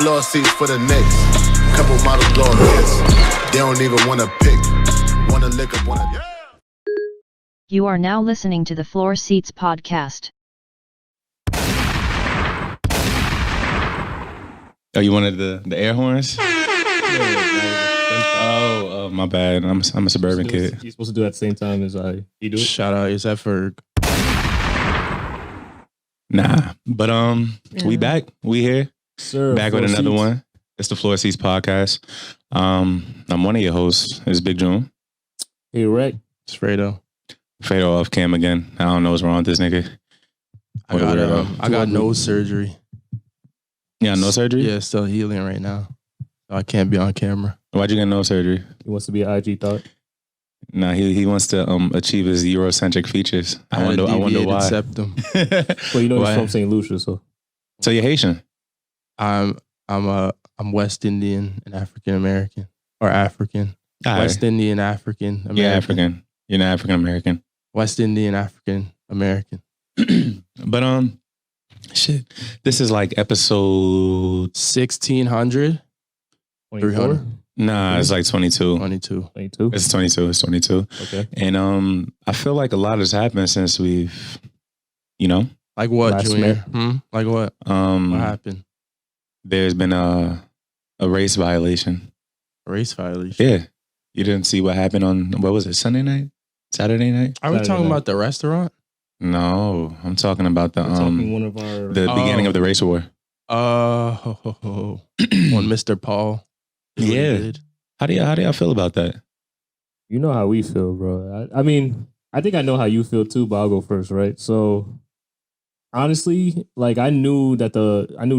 Floor seats for the Knicks. Couple model dog kids. They don't even wanna pick. Wanna lick up, wanna. You are now listening to the Floor Seats podcast. Oh, you wanted the air horns? Oh, my bad. I'm a suburban kid. You're supposed to do it at the same time as you do it? Shout out, is that Ferg? Nah, but we back. We here. Sir, Back with another one. It's the Floor Seats podcast. I'm one of your hosts. It's Big June. Hey, Rick. It's Fredo. Fredo off cam again. I don't know what's wrong with this nigga. I got nose surgery. Yeah, no surgery? Yeah, still healing right now. So I can't be on camera. Why'd you get no surgery? He wants to be an IG thought. Nah, he wants to achieve his Eurocentric features. I wonder why. Septum. Well, you know he's from St. Lucia, so you're Haitian. I'm West Indian and African American or African. All West right. Indian African American. You're African. You're not African American. West Indian African American. But shit. This is like episode 1600. 24? Nah, it's like 22. 22. 22? It's 22. It's 22. Okay. And I feel like a lot has happened since we've, Like what, Last Junior? Like what? What happened? There's been a race violation. Race violation. Yeah. You didn't see what happened on, what was it, Sunday night? Saturday night? Are we Saturday talking night. about the restaurant? No, I'm talking about the We're talking one of our... the beginning of the race war. Oh, on Mr. Paul. Yeah. Did. How do y'all feel about that? You know how we feel, bro. I mean, I think I know how you feel too, but I'll go first, right? So, honestly, like I knew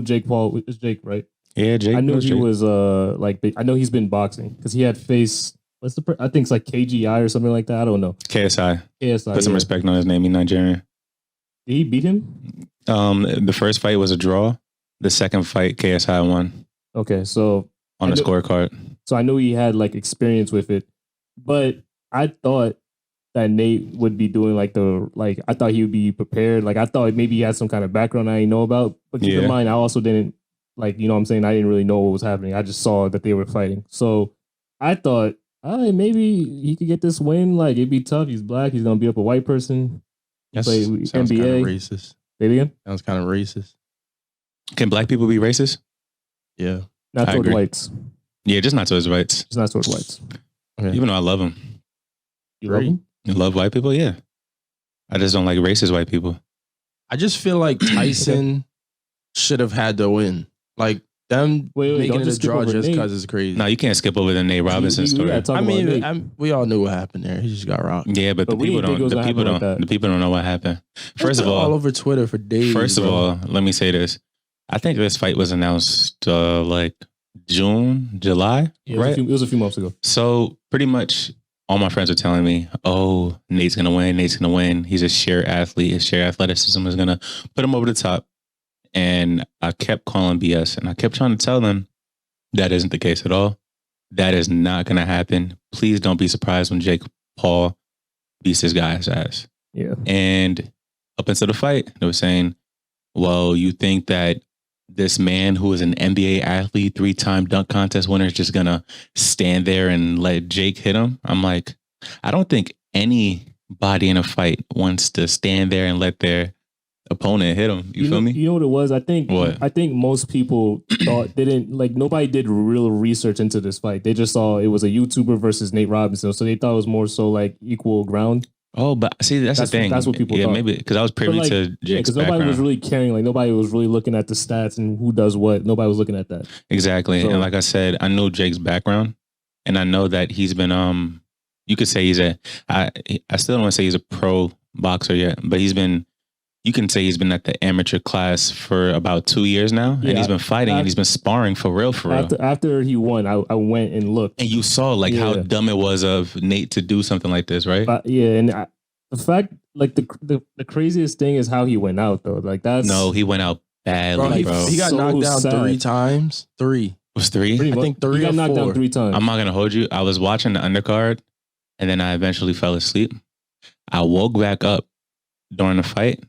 Jake Paul is Jake, right? Yeah, Jake. I knew knows he Jake. was I know he's been boxing because he had faced I think it's like KGI or something like that. I don't know. KSI. KSI. Put some yeah. respect on his name. He's Nigerian. Did he beat him? The first fight was a draw. The second fight, KSI won Okay, so on the I know- scorecard. So I knew he had like experience with it, but I thought that Nate would be doing I thought he would be prepared. Like I thought maybe he had some kind of background I didn't know about. But keep Yeah. in mind, I also didn't what I'm saying? I didn't really know what was happening. I just saw that they were fighting. So I thought, maybe he could get this win. Like it'd be tough. He's black. He's gonna beat up a white person. That Play sounds NBA. kind of racist. Say it again. Sounds kind of racist. Can black people be racist? Yeah. Not I toward agree. whites. Yeah, just not towards whites. Just not toward whites. Okay. Even though I love them. You love him? I love white people, yeah. I just don't like racist white people. I just feel like Tyson should have had to win. Like them Wait, making don't it a just skip draw over just Nate. because it's crazy. No, you can't skip over the Nate Robinson We story. gotta talk I about mean, Nate. we all knew what happened there. He just got robbed. Yeah, but the we people didn't think it was gonna happen like that. the people don't know what happened. First of all all, over Twitter for days. First of bro. all, let me say this. I think this fight was announced like June, July, Yeah, right? it was a few months ago. So pretty much all my friends were telling me, oh, Nate's going to win. Nate's going to win. He's a sheer athlete. His sheer athleticism is going to put him over the top. And I kept calling BS. And I kept trying to tell them that isn't the case at all. That is not going to happen. Please don't be surprised when Jake Paul beats his guy's ass. Yeah. And up until the fight, they were saying, well, you think that this man who is an NBA athlete, 3-time dunk contest winner is just going to stand there and let Jake hit him? I'm like, I don't think anybody in a fight wants to stand there and let their opponent hit him. You feel me? You know what it was? I think most people thought nobody did real research into this fight. They just saw it was a YouTuber versus Nate Robinson. So they thought it was more so like equal ground. Oh, but see, that's the thing. That's what people yeah, thought. maybe because I was privy to Jake's because nobody background. was really caring. Like nobody was really looking at the stats and who does what. Nobody was looking at that. Exactly. So- And like I said, I know Jake's background and I know that he's been, you could say I still don't want to say he's a pro boxer yet, but you can say he's been at the amateur class for about 2 years now. Yeah, and he's been fighting and he's been sparring for real. After he won, I went and looked. And you saw how dumb it was of Nate to do something like this, right? The fact, the craziest thing is how he went out though. Like that's No, he went out badly, bro. He got So knocked down sad. 3 times. 3. It was 3? pretty I much- think 3 he got or knocked 4. down 3 times. I'm not going to hold you. I was watching the undercard and then I eventually fell asleep. I woke back up during the fight.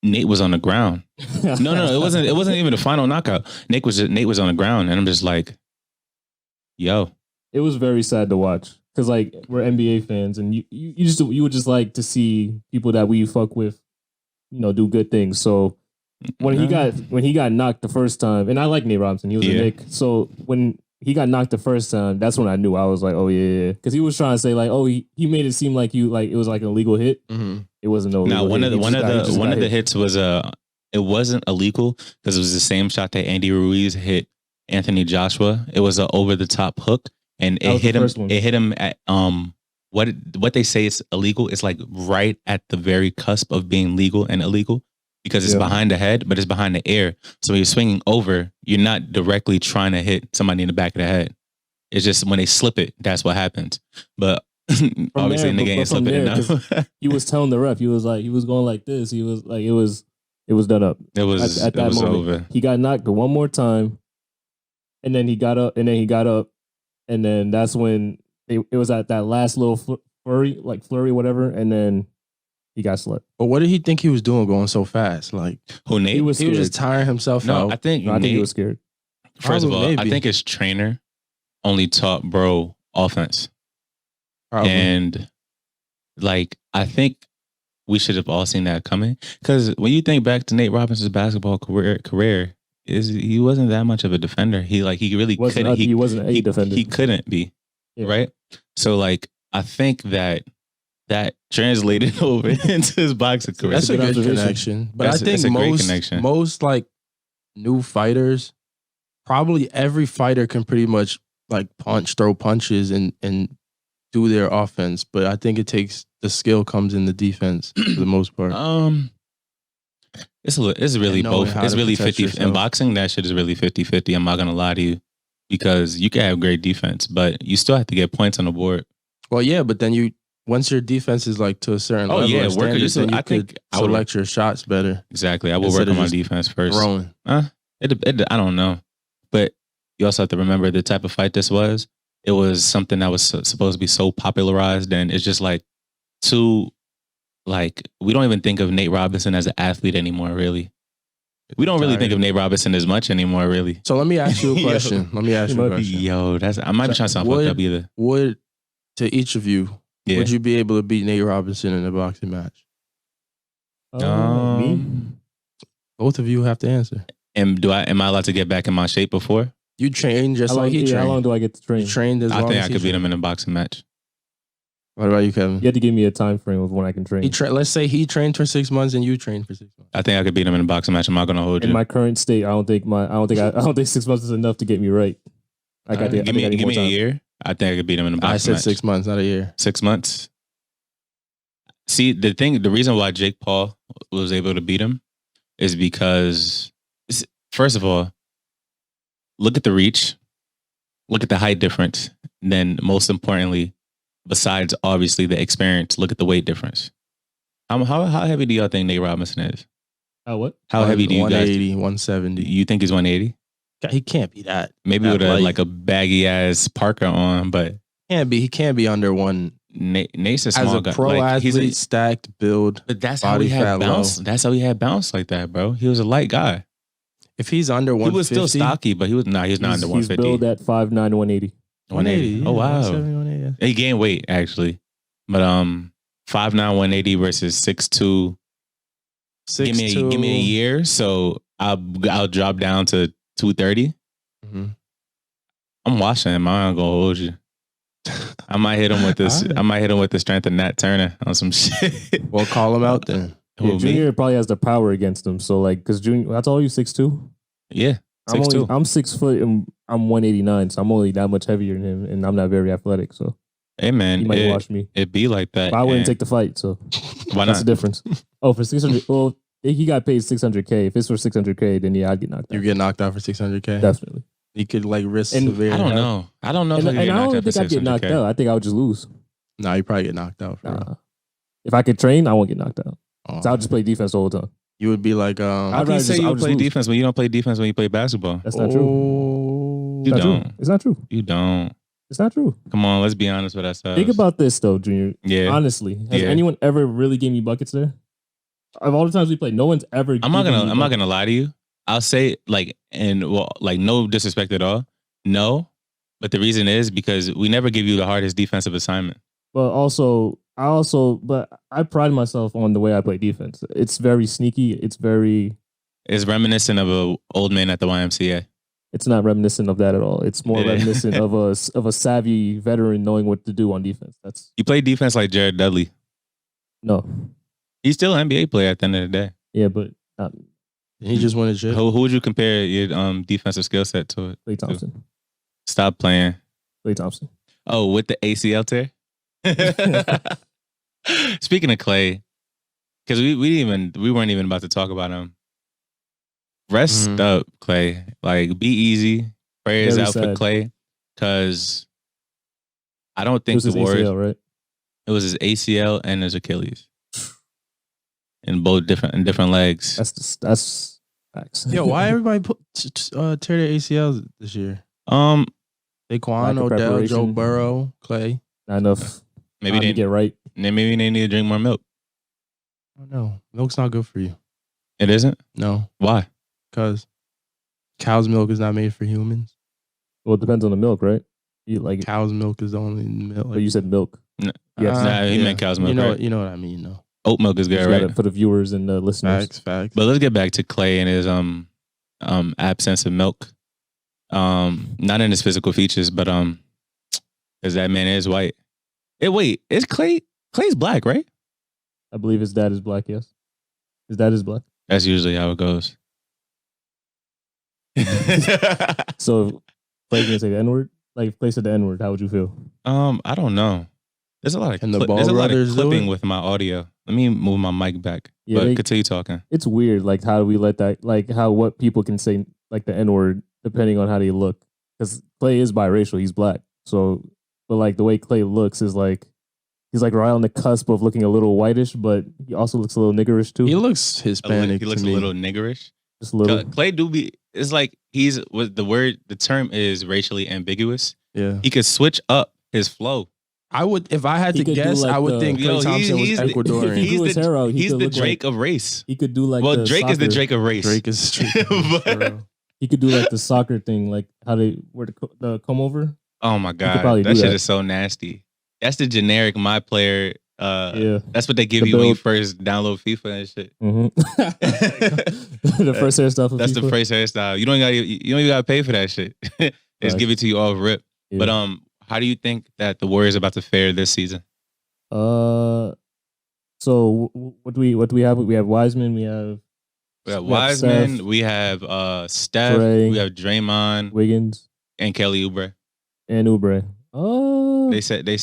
Nate was on the ground. No, it wasn't. It wasn't even the final knockout. Nate was on the ground, and I'm just like, yo. It was very sad to watch because like we're NBA fans, and you would just like to see people that we fuck with, do good things. So when he got knocked the first time, and I like Nate Robinson, he was a Nick. So when he got knocked the first time, that's when I knew. I was like, oh yeah, because he was trying to say like, oh, he made it seem like it was like an illegal hit. Mm-hmm. It wasn't no. Now one of the hits was it wasn't illegal because it was the same shot that Andy Ruiz hit Anthony Joshua. It was an over the top hook, and it hit him. It hit him at what they say is illegal. It's like right at the very cusp of being legal and illegal. Because it's behind the head, but it's behind the ear. So when you're swinging over, you're not directly trying to hit somebody in the back of the head. It's just when they slip it, that's what happens. But obviously, nigga ain't slipping it enough. He was telling the ref, he was going like this. He was like, it was done up. It was at that moment. Over. He got knocked one more time, and then he got up, and then that's when it was at that last little flurry, whatever, and then he got slipped. But what did he think he was doing going so fast? Like, who, Nate? He was just tiring himself out. I think he was scared. First of all, I think his trainer only taught bro offense. Probably. And like, I think we should have all seen that coming. Because when you think back to Nate Robinson's basketball career, he wasn't that much of a defender. He really couldn't. He wasn't a defender. He couldn't be, right? So like, I think that translated over into his boxing career. That's a good connection. But I think most like new fighters, probably every fighter can pretty much like throw punches and do their offense. But I think the skill comes in the defense for the most part. It's really both. It's really 50. In boxing, that shit is really 50-50. I'm not going to lie to you. Because you can have great defense, but you still have to get points on the board. Well, yeah, but then once your defense is like to a certain level, then you could select your shots better. Exactly, I will work on my defense first. Throwing, I don't know, but you also have to remember the type of fight this was. It was something that was supposed to be so popularized, and it's just like we don't even think of Nate Robinson as an athlete anymore, really. We don't really think of Nate Robinson as much anymore, really. So let me ask you a question. Yo, I might be trying to sound fucked up either. To each of you, would you be able to beat Nate Robinson in a boxing match? Me? Both of you have to answer. And am I allowed to get back in my shape before? You train just like he trained. How long do I get to train? You trained as long as I think I could beat him in a boxing match. What about you, Kevin? You have to give me a time frame of when I can train. Let's say he trained for 6 months and you trained for 6 months. I think I could beat him in a boxing match. I'm not gonna hold you. In my current state, I don't think 6 months is enough to get me right. Give me a year. I think I could beat him in a boxing match. I said 6 months, not a year. 6 months. See, the reason why Jake Paul was able to beat him is because, first of all, look at the reach, look at the height difference. And then most importantly, besides obviously the experience, look at the weight difference. How heavy do y'all think Nate Robinson is? How heavy do you guys? 180, 170. You think he's 180? He can't be that. Maybe with like a baggy ass Parker on, but he can't be under one. Nate's a small guy. As a pro athlete, he's stacked build. But that's how he had bounce. That's how he had bounce like that, bro. He was a light guy. If he's under 150, he was still stocky, but he's not under 150. He's built at 5'9", 180. 180. Oh wow. 180, yeah. He gained weight actually, but 5'9", 180 versus 6'2". Give me a year, so I'll drop down to 230. Mm-hmm. I'm watching him. I'm not gonna hold you. I might hit him with this. I might hit him with the strength of Nat Turner on some shit. Well, call him out then. Yeah, Junior probably has the power against him. So like, because Junior, that's all you 6'2". Yeah, 6'2". I'm 6 foot and I'm 189, so I'm only that much heavier than him, and I'm not very athletic. So hey man, he might watch me. It'd be like that. But I wouldn't take the fight. So why not? That's the difference. Oh, for 600. Well, he got paid 600K. If it's for 600K, then yeah, I'd get knocked out. You get knocked out for 600K? Definitely. You could like risk severe. I don't know. I don't know if I don't think I'd get knocked out. I think I would just lose. No, you probably get knocked out. If I could train, I won't get knocked out. So I'll just play defense the whole time. You would be like, how can you say you play defense when you don't play defense when you play basketball? That's not true. You don't. It's not true. You don't. It's not true. Come on, let's be honest with ourselves. Think about this though, Junior. Yeah. Honestly, has anyone ever really gave me buckets there? of all the times we played, no one's ever. I'm not gonna lie to you. I'll say like, no disrespect at all. No, but the reason is because we never give you the hardest defensive assignment. But I pride myself on the way I play defense. It's very sneaky. It's reminiscent of an old man at the YMCA. It's not reminiscent of that at all. It's more reminiscent of a savvy veteran knowing what to do on defense. You play defense like Jared Dudley. No, he's still an NBA player at the end of the day. Yeah, but he just won a chip. Who would you compare your defensive skill set to? Klay Thompson. Stop playing. Klay Thompson. Oh, with the ACL tear. Speaking of Klay, because we weren't even about to talk about him. Rest up, Klay. Like, be easy. Prayers out for Klay, because I don't think the Warriors. ACL, right? It was his ACL and his Achilles, in both different legs. That's facts. Yo, why everybody tear their ACLs this year? Saquon, Odell, Joe Burrow, Klay. Not enough. Maybe they get right. Maybe they need to drink more milk. Oh no, milk's not good for you. It isn't? No. Why? Because cow's milk is not made for humans. Well, it depends on the milk, right? You like cow's milk is the only milk. But you said milk. No. Yes. He meant cow's milk. You know what I mean, though. Oat milk is good, right? For the viewers and the listeners. Facts. But let's get back to Klay and his absence of milk. Not in his physical features, but because that man is white. Wait, is Clay's black, right? I believe his dad is black. Yes, his dad is black. That's usually how it goes. So, if Klay can say the N-word, like if Klay said the N-word, how would you feel? I don't know. There's a lot of clipping with my audio. Let me move my mic back. Yeah, but continue talking. It's weird, like how do we let that, like what people can say like the N-word depending on how they look, because Klay is biracial. He's black, so but like the way Klay looks is like he's like right on the cusp of looking a little whitish, but he also looks a little niggerish too. He looks Hispanic. He looks a little niggerish. Just a little. Klay do be. It's like he's what the term is racially ambiguous. Yeah, he could switch up his flow. I would, if I had to guess, I would think Klay Thompson was Ecuadorian. He's the Drake of race. He could do like Drake is the Drake of race. Drake is he could do like the soccer thing, like how they wear the come over. Oh my god, that shit is so nasty. That's the generic my player. Yeah, that's what they give you when you first download FIFA and shit. The first hairstyle. That's FIFA? The first hairstyle. You don't even gotta pay for that shit. They just give it to you off rip. Yeah. But how do you think that the Warriors are about to fare this season? So what do we have? We have Wiseman. We have Wiseman. Steph, we have Steph. Trey, we have Draymond, Wiggins, and Kelly Oubre. Oh, they said 5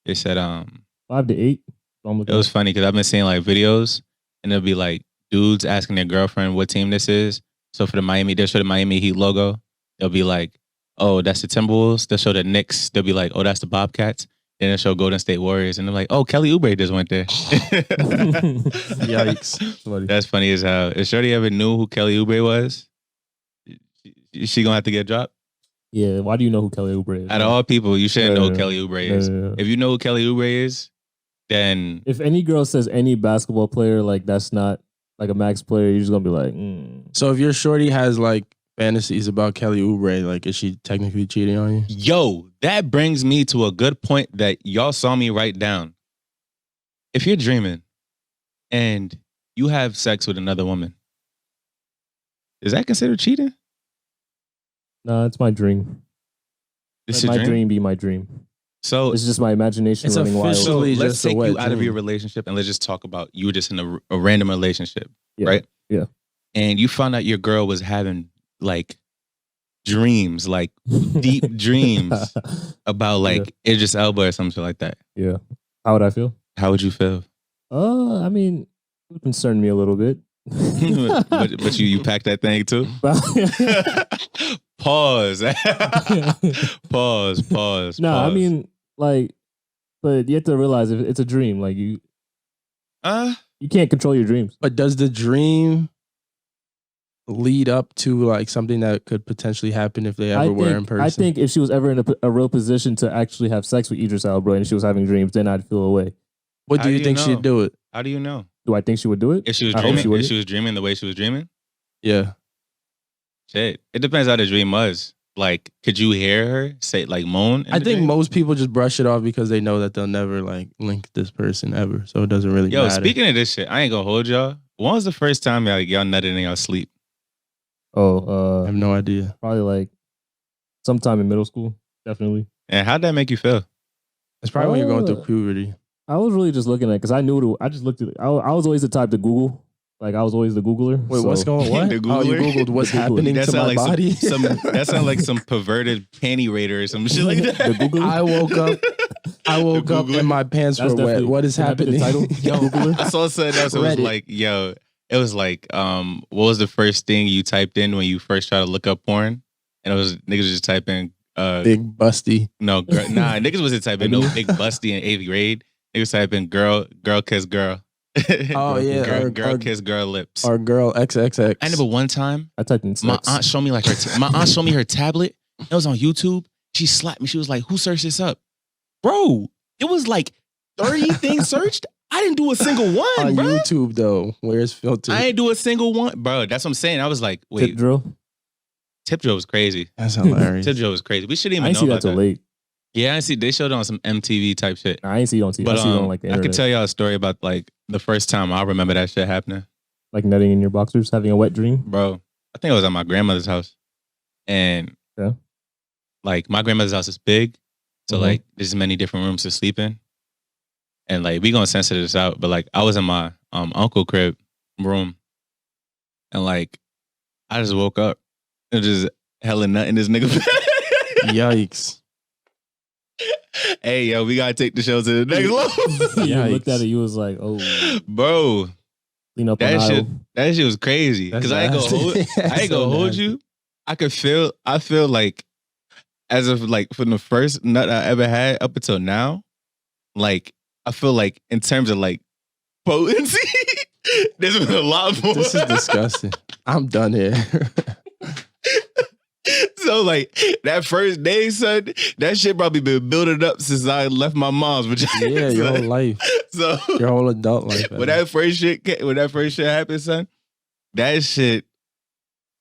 to 8. It was funny because I've been seeing like videos, and it'll be like dudes asking their girlfriend what team this is. So for the Miami Heat logo, they'll be like, "Oh, that's the Timberwolves." They'll show the Knicks. They'll be like, "Oh, that's the Bobcats." Then they'll show Golden State Warriors, and they're like, "Oh, Kelly Oubre just went there." Yikes! That's funny as hell. If Shorty ever knew who Kelly Oubre was, she gonna have to get dropped. Yeah, why do you know who Kelly Oubre is? Out of all people, you shouldn't know who Kelly Oubre is. If you know who Kelly Oubre is, then if any girl says any basketball player like that's not like a max player, you're just gonna be like. So if your shorty has like fantasies about Kelly Oubre, like is she technically cheating on you? Yo, that brings me to a good point that y'all saw me write down. If you're dreaming and you have sex with another woman, is that considered cheating? No, it's my dream. It's my dream be my dream. So it's just my imagination running wild. So let's take you out of your relationship and let's just talk about you were just in a random relationship, right? Yeah. And you found out your girl was having like dreams, like deep dreams about like Idris Elba or something like that. Yeah. How would I feel? How would you feel? I mean, it would concern me a little bit. but you packed that thing too? Pause. Pause. No, I mean, like, but you have to realize if it's a dream. Like you can't control your dreams. But does the dream lead up to like something that could potentially happen if they ever were in person? I think if she was ever in a real position to actually have sex with Idris Elba and she was having dreams, then I'd feel away. What do you think she'd do it? How do you know? Do I think she would do it? If she was I hope dreaming, she the way she was dreaming? Yeah. Shit. It depends how the dream was. Like, could you hear her say, like, moan? I think most people just brush it off because they know that they'll never, like, link this person ever. So it doesn't really matter. Speaking of this shit, I ain't gonna hold y'all. When was the first time y'all nutted in y'all sleep? Oh, I have no idea. Probably like sometime in middle school, definitely. And how'd that make you feel? It's probably when you're going through puberty. I was really just looking at because I knew I just looked at. I was always the type to Google. Like I was always the Googler. Wait, what's going on? The Oh, you Googler? Googled what's happening to my body? That sounds like some perverted panty raider or some shit like that. The Googler? I woke up and my pants were wet. What is happening? I saw something else. It was like, what was the first thing you typed in when you first tried to look up porn? And it was niggas just typing big busty. No, niggas wasn't typing no big busty in 8th grade. Niggas typing girl kiss girl. Oh yeah, girl kiss girl lips. Or girl XXX. I remember one time I typed in sex. my aunt showed me her tablet. It was on YouTube. She slapped me. She was like, "Who searched this up, bro?" It was like 30 things searched. I didn't do a single one on bro. YouTube though. Where's filter? I didn't do a single one, bro. That's what I'm saying. I was like, wait, Tip drill. Tip drill was crazy. That's hilarious. Tip drill was crazy. We shouldn't I even didn't know see about that till late. Yeah, I see. They showed it on some MTV type shit. I ain't see it on TV. But I see it on like the I internet. could tell y'all a story about like the first time I remember that shit happening. Like nutting in your boxers, having a wet dream. Bro, I think I was at my grandmother's house. And like my grandmother's house is big. So like there's many different rooms to sleep in. And like we gonna censor this out, but like I was in my uncle crib room. And like I just woke up. It was just hella nut in this nigga bed. Yikes. Hey, yo, we gotta take the show to the next level. You looked at it, you was like, oh. Bro. Clean up that shit was crazy. Because I ain't gonna hold you. I feel like as of like from the first nut I ever had up until now, like I feel like in terms of like potency, there's been a lot more. This is disgusting. I'm done here. So like that first day, son, that shit probably been building up since I left my mom's vagina. Yeah, your whole life. So your whole adult life. When that first shit happened, son, that shit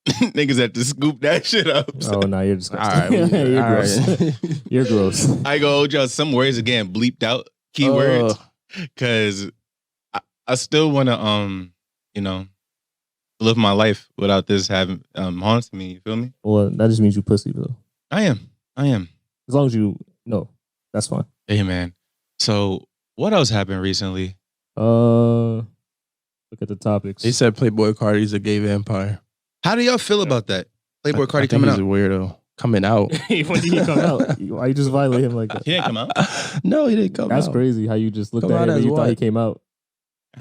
niggas had to scoop that shit up. So. Oh no, you're disgusting. All right, you're gross. You're gross. I go hold y'all some words again, bleeped out keywords, because I still want to live my life without this having haunting me. You feel me? Well, that just means you pussy though. I am. As long as you know, that's fine. Hey man. So what else happened recently? Look at the topics. They said Playboi Carti's a gay vampire. How do y'all feel about that? Playboi Carti coming out? He's a weirdo. Coming out. When did he come out? Why you just violate him like that? He didn't come out. No, he didn't come out. That's crazy. How you just looked at him and you thought he came out.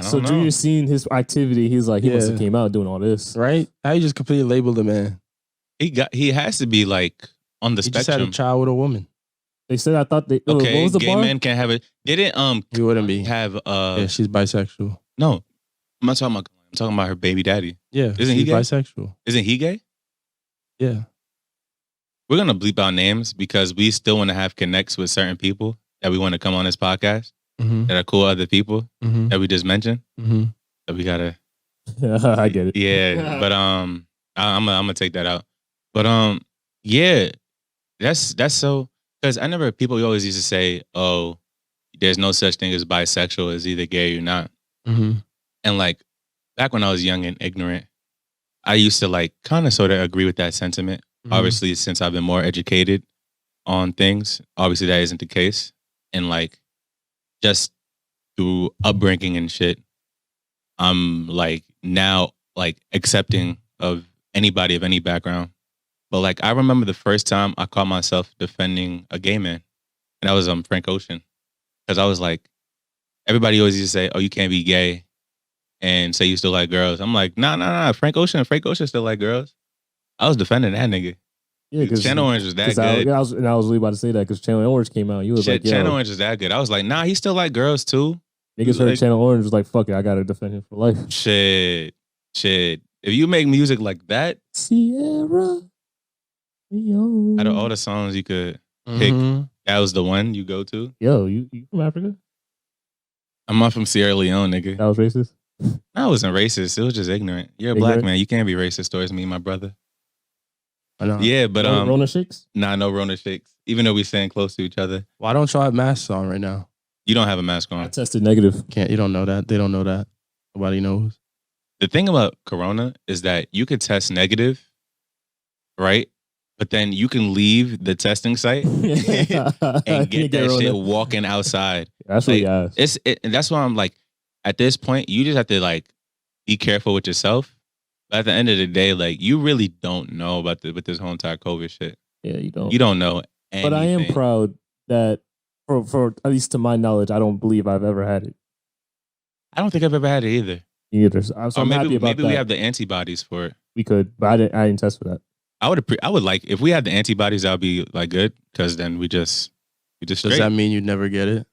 So Junior seen his activity. He's like, he must have came out doing all this, right? How you just completely labeled the man? He has to be like on the spectrum. He just had a child with a woman. They said I thought they. Okay, what was the gay bar? men can't have it. Didn't he wouldn't be have yeah, she's bisexual. No, I'm not talking about. I'm talking about her baby daddy. Yeah, isn't he gay? Bisexual? Isn't he gay? Yeah. We're gonna bleep out names because we still want to have connects with certain people that we want to come on this podcast that are cool other people that we just mentioned. That we gotta. I get it. Yeah, but I'm gonna take that out. But yeah, that's so because I remember people always used to say, "Oh, there's no such thing as bisexual. It's either gay or not." And like back when I was young and ignorant, I used to like kind of sort of agree with that sentiment. Obviously, since I've been more educated on things, obviously that isn't the case. And like just through upbringing and shit, I'm like now like accepting of anybody of any background. But like I remember the first time I caught myself defending a gay man, and that was Frank Ocean, because I was like, everybody always used to say, "Oh, you can't be gay," and say you still like girls. I'm like, nah. Frank Ocean still like girls. I was defending that nigga. Yeah, because Channel Orange was that good. I was really about to say that because Channel Orange came out. You was like, Channel Orange was that good. I was like, nah, he still like girls too. Niggas heard Channel Orange was like, fuck it, I gotta defend him for life. Shit. If you make music like that, Sierra Leone. Out of all the songs you could pick, that was the one you go to. Yo, you from Africa? I'm not from Sierra Leone, nigga. That was racist? I wasn't racist. It was just ignorant. You're a black man. You can't be racist towards me, my brother. I know. Yeah, but no Rona shakes? Nah, no Rona shakes. Even though we staying close to each other. Why don't y'all have masks on right now? You don't have a mask on. I tested negative. You don't know that. They don't know that. Nobody knows. The thing about Corona is that you could test negative, right? But then you can leave the testing site and get that shit walking outside. That's what you asked. And that's why I'm like, at this point, you just have to like be careful with yourself. But at the end of the day, like you really don't know about with this whole entire COVID shit. Yeah, you don't. You don't know anything. But I am proud that, for at least to my knowledge, I don't believe I've ever had it. I don't think I've ever had it either. Either. So I'm happy about that. Maybe we have the antibodies for it. We could, but I didn't test for that. I would like if we had the antibodies, that would be like good because then we just Does that mean you'd never get it?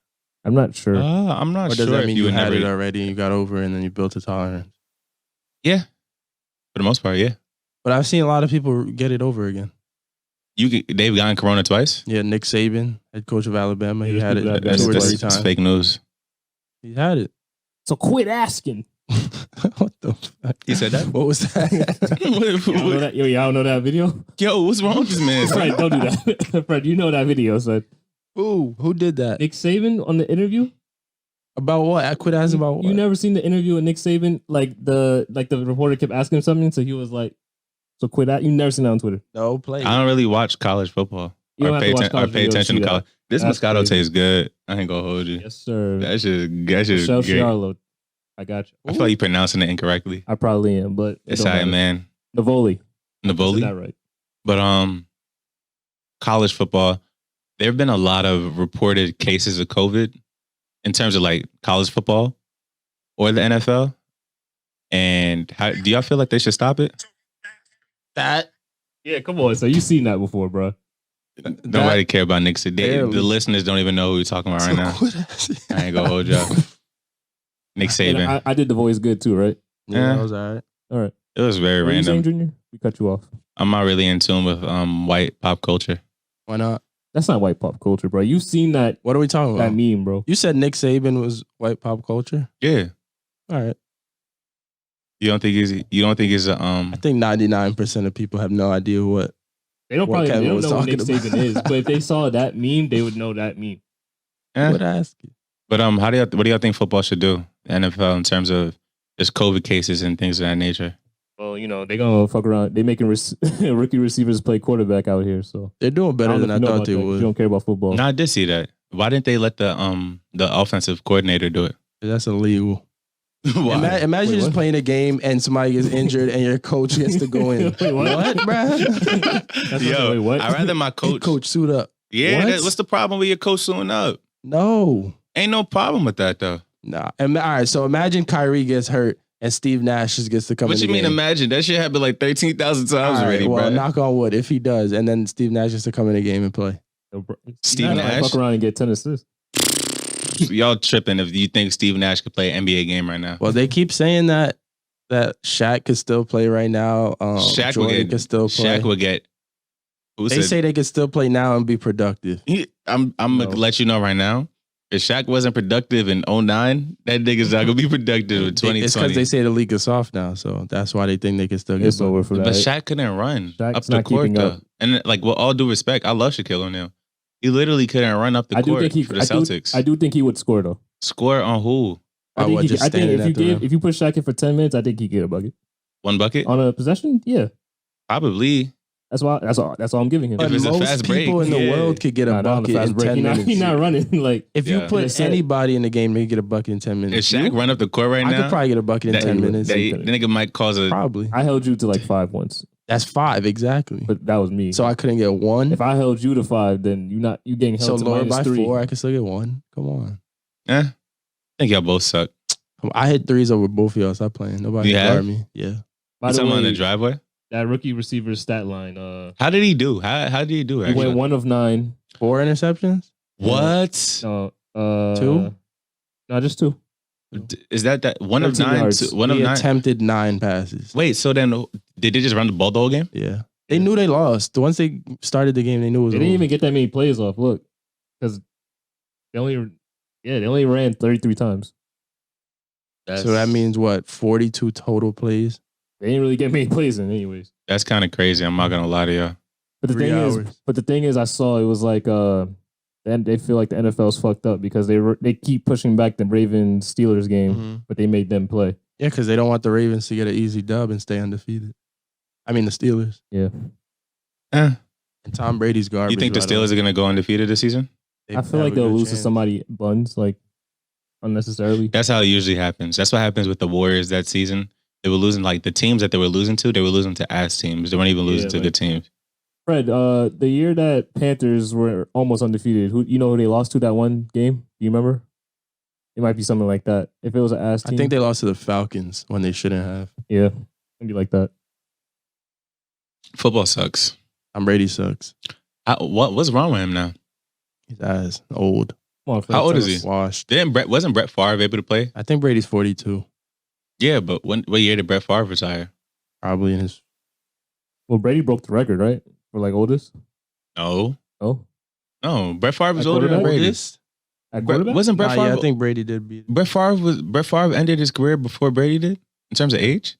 I'm not sure. I'm not sure. Or does that mean you had never... it already and you got over it and then you built a tolerance? Yeah, for the most part, yeah. But I've seen a lot of people get it over again. They've gotten Corona twice. Yeah, Nick Saban, head coach of Alabama, he had it 2 or 3 times. That's fake news. He had it. So quit asking. What the fuck? He said that? What was that? Y'all know that video? Yo, what's wrong with this man? Fred, don't do that. Fred, you know that video, son. Who did that? Nick Saban on the interview? About what? I quit asking about what? You never seen the interview with Nick Saban? Like the reporter kept asking him something, so he was like, so quit that? You never seen that on Twitter? No, play. I don't really watch college football. Or pay attention to college. This Moscato tastes good. I ain't gonna hold you. Yes, sir. That shit great. Charlotte. I got you. I feel like you're pronouncing it incorrectly. I probably am, but it's all right, man. Navoli. Navoli? Is that right? But college football, there have been a lot of reported cases of COVID in terms of like college football or the NFL. And do y'all feel like they should stop it? Yeah, come on. So you've seen that before, bro. Nobody care about Nick Saban. The listeners don't even know who we're talking about right now. I ain't gonna hold y'all. Nick Saban. I did the voice good too, right? Yeah, that was all right. All right. It was very random. You saying, Junior? We cut you off. I'm not really in tune with white pop culture. Why not? That's not white pop culture, bro. You've seen that. What are we talking about? That meme, bro. You said Nick Saban was white pop culture? Yeah. All right. You don't think he's a I think 99% of people have no idea what they don't know what Nick Saban is, but if they saw that meme, they would know that meme. I would ask you. But what do y'all think football should do, the NFL, in terms of just COVID cases and things of that nature? Well, they're gonna fuck around. They making rookie receivers play quarterback out here, so they're doing better than I thought they would. You don't care about football. No, I did see that. Why didn't they let the offensive coordinator do it? That's illegal. Imagine just playing a game and somebody gets injured and your coach gets to go in. Wait, what, bro? Yo, what? I'd rather my coach suit up. Yeah, what's the problem with your coach suiting up? No. Ain't no problem with that, though. Nah. All right, so imagine Kyrie gets hurt and Steve Nash just gets to come in the game. What you mean imagine? That shit happened like 13,000 times already, bro. Well, knock on wood, if he does, and then Steve Nash gets to come in the game and play. Steve Nash? Fuck around and get 10 assists. Y'all tripping if you think Steve Nash could play an NBA game right now. Well, they keep saying that Shaq could still play right now. Jordan could still play. Shaq would get. They say they could still play now and be productive. I'm gonna let you know right now. If Shaq wasn't productive in 2009, that nigga's not gonna be productive in 2020. It's because they say the league is soft now, so that's why they think they can still get over for that. But Shaq couldn't run Shaq's up the court though. And like, with all due respect, I love Shaquille O'Neal. He literally couldn't run up the court for the Celtics. I do think he would score though. Score on who? I think if you put Shaq in for 10 minutes, I think he get a bucket. One bucket on a possession? Yeah, probably. That's all I'm giving him. If it's most a fast break, people in the world could get a bucket in 10 minutes. He's not running. Like if you put anybody in the game, they could get a bucket in 10 minutes. If Shaq run up the court right now, I could probably get a bucket in 10 minutes. The nigga might cause a probably. I held you to like 5 once. That's 5 exactly. But that was me. So I couldn't get 1. If I held you to 5, then you getting held to lower by -3. 4, I could still get 1. Come on. I think y'all both suck. I hit 3s over both of y'all. Stop playing. Nobody guard me. Yeah. By the way, on the driveway. That rookie receiver's stat line. How did he do? How did he do? He went 1 of 9. 4 interceptions. What? No, 2. No, just 2. Is that 1 of 9? 1 of 9. Attempted 9 passes. Wait, so then did they just run the ball the whole game? Yeah, they knew they lost. Once they started the game, they knew it was. They didn't even get that many plays off. Look, because they only ran 33 times. So that means what? 42 total plays. They didn't really get many plays in, anyways. That's kind of crazy. I'm not gonna lie to y'all. But the thing is, I saw it was like they feel like the NFL's fucked up because they keep pushing back the Ravens Steelers game, but they made them play. Yeah, because they don't want the Ravens to get an easy dub and stay undefeated. I mean the Steelers. Yeah. And Tom Brady's garbage. You think the Steelers are gonna go undefeated this season? I feel like they'll lose to somebody buns like unnecessarily. That's how it usually happens. That's what happens with the Warriors that season. They were losing like the teams that they were losing to ass teams. They weren't even losing to good teams. Fred, the year that Panthers were almost undefeated, who they lost to that one game? Do you remember? It might be something like that. If it was an ass team. I think they lost to the Falcons when they shouldn't have. Yeah, maybe like that. Football sucks. Tom Brady sucks. What's wrong with him now? His ass old. How old is he? Washed. Wasn't Brett Favre able to play? I think Brady's 42. Yeah, but what year did Brett Favre retire? Probably in his. Well, Brady broke the record, right? For like oldest. No. Oh. No, Brett Favre was older than Brady. Wasn't Brett Favre? Yeah, I think Brady did beat. Brett Favre ended his career before Brady did in terms of age.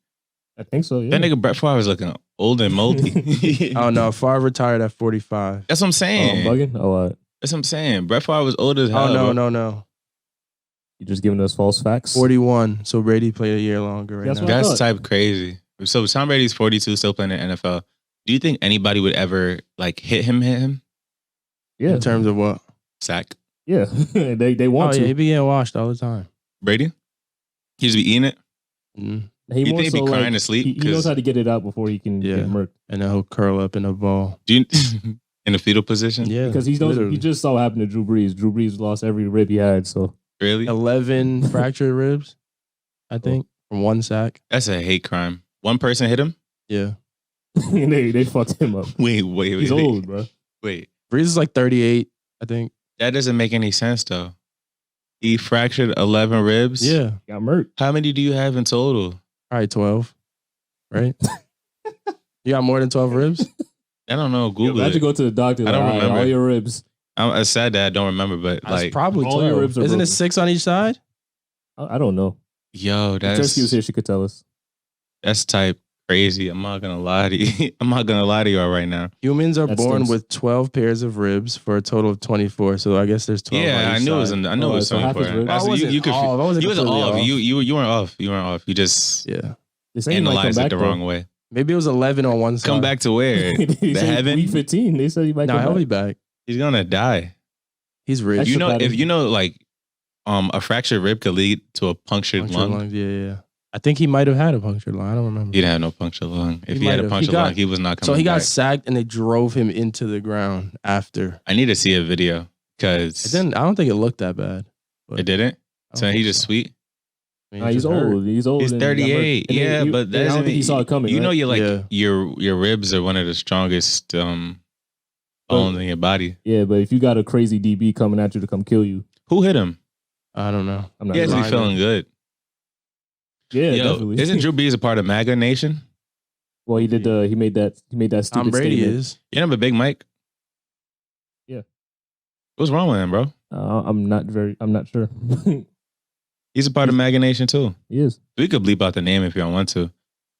I think so. Yeah. That nigga Brett Favre was looking old and moldy. Oh no, Favre retired at 45. That's what I'm saying. Oh, I'm bugging. Oh, that's what I'm saying. Brett Favre was old as hell. Oh no. You just giving us false facts. 41. So Brady played a year longer right now. That's type crazy. So Tom Brady's 42, still playing in the NFL. Do you think anybody would ever like hit him? Yeah. In terms of what? Sack. Yeah. they want to. Yeah, he be getting washed all the time. Brady? He just be eating it? Mm. He you think he'd be crying to sleep? He knows how to get it out before he can get murked. And then he'll curl up in a ball. Do you, in a fetal position? Yeah. Because he just saw what happened to Drew Brees. Drew Brees lost every rib he had. So really? 11 fractured ribs, I think, from one sack. That's a hate crime. One person hit him? Yeah. And they fucked him up. Wait. He's old, bro. Wait. Brees is like 38, I think. That doesn't make any sense, though. He fractured 11 ribs? Yeah. Got murked. How many do you have in total? Probably 12, right? You got more than 12 ribs? I don't know. Google it. I had to go to the doctor. I don't remember. All your ribs. I'm sad that I don't remember, but That's like probably all 12. your ribs are Isn't broken. it 6 on each side? I don't know. Yo, If Jersey was that's here, she could tell us. type crazy. I'm not gonna lie to you. I'm not gonna lie to y'all right now. Humans are That born stinks. with 12 pairs of ribs for a total of 24. So I guess there's 12. Yeah, on I each knew it was. side. I knew it was so half 24. his ribs. That's- I wasn't you off. I wasn't you wasn't completely off. off. You weren't off. You weren't off. You just Yeah. They say he might come analyzed back it the though. wrong way. Maybe it was 11 on one side. Come back to where? They The said heaven? Week 15. They said he might No, come he'll back. be back. He's gonna die. He's rich. That's You know, pattern. if you know, like, a fractured rib could lead to a punctured Punctured lung. lungs. Yeah. I think he might have had a punctured lung. I don't remember. He didn't have no punctured lung. If He he had might a have. punctured lung, he was not coming So he got back. sacked and they drove him into the ground after. I need to see a video because I don't think it looked that bad. But it didn't. I So don't he think just so. sweet. I mean, Nah, it he's just hurt. old. He's old. He's and he got murked. 38. And then Yeah, but I that don't think he saw it coming. You know, right? you're like Yeah. your ribs are one of the strongest bones in your body. Yeah, but if you got a crazy DB coming at you to come kill you, Who hit him? I don't know. I'm not. He has to be lying. feeling good. Yeah, Yo, definitely. isn't Drew Brees a part of MAGA Nation? Well, he did. He made that. He made that stupid Tom Brady statement. is. You remember Big Mike? Yeah. What's wrong with him, bro? I'm not sure. He's a part of MAGA Nation too. He is. We could bleep out the name if you don't want to.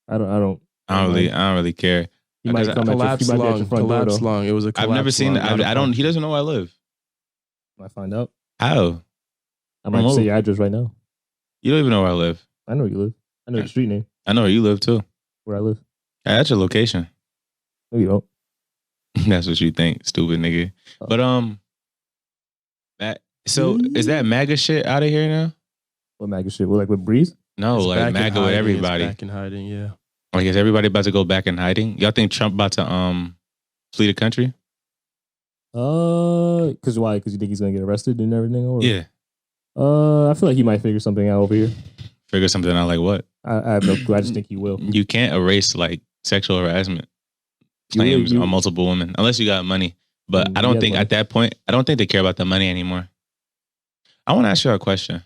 I don't. I don't really care. He might Because come at Collapsed your lung. front door. Collapsed Though. lung. It was a collapsed I've never seen lung, it. not a I don't. punch. He doesn't know where I live. I find out. How? I might Remote. say your address right now. You don't even know where I live. I know where you live. I know your street name. I know where you live too. Where I live. That's your location. No, you don't. That's what you think, stupid nigga. But so is that MAGA shit out of here now? What MAGA shit? What, like with Breeze? No, It's like back in MAGA with hiding. everybody. It's back in hiding, yeah. Like is everybody about to go back in hiding? Y'all think Trump about to flee the country? Cause why? Cause you think he's gonna get arrested and everything? Or? Yeah. I feel like he might figure something out over here. Figure something out like what? I have no clue. I just think he will. You can't erase like sexual harassment You really- claims on multiple women unless you got money. But I don't Yeah, think money. at that point, I don't think they care about the money anymore. I want to ask you a question.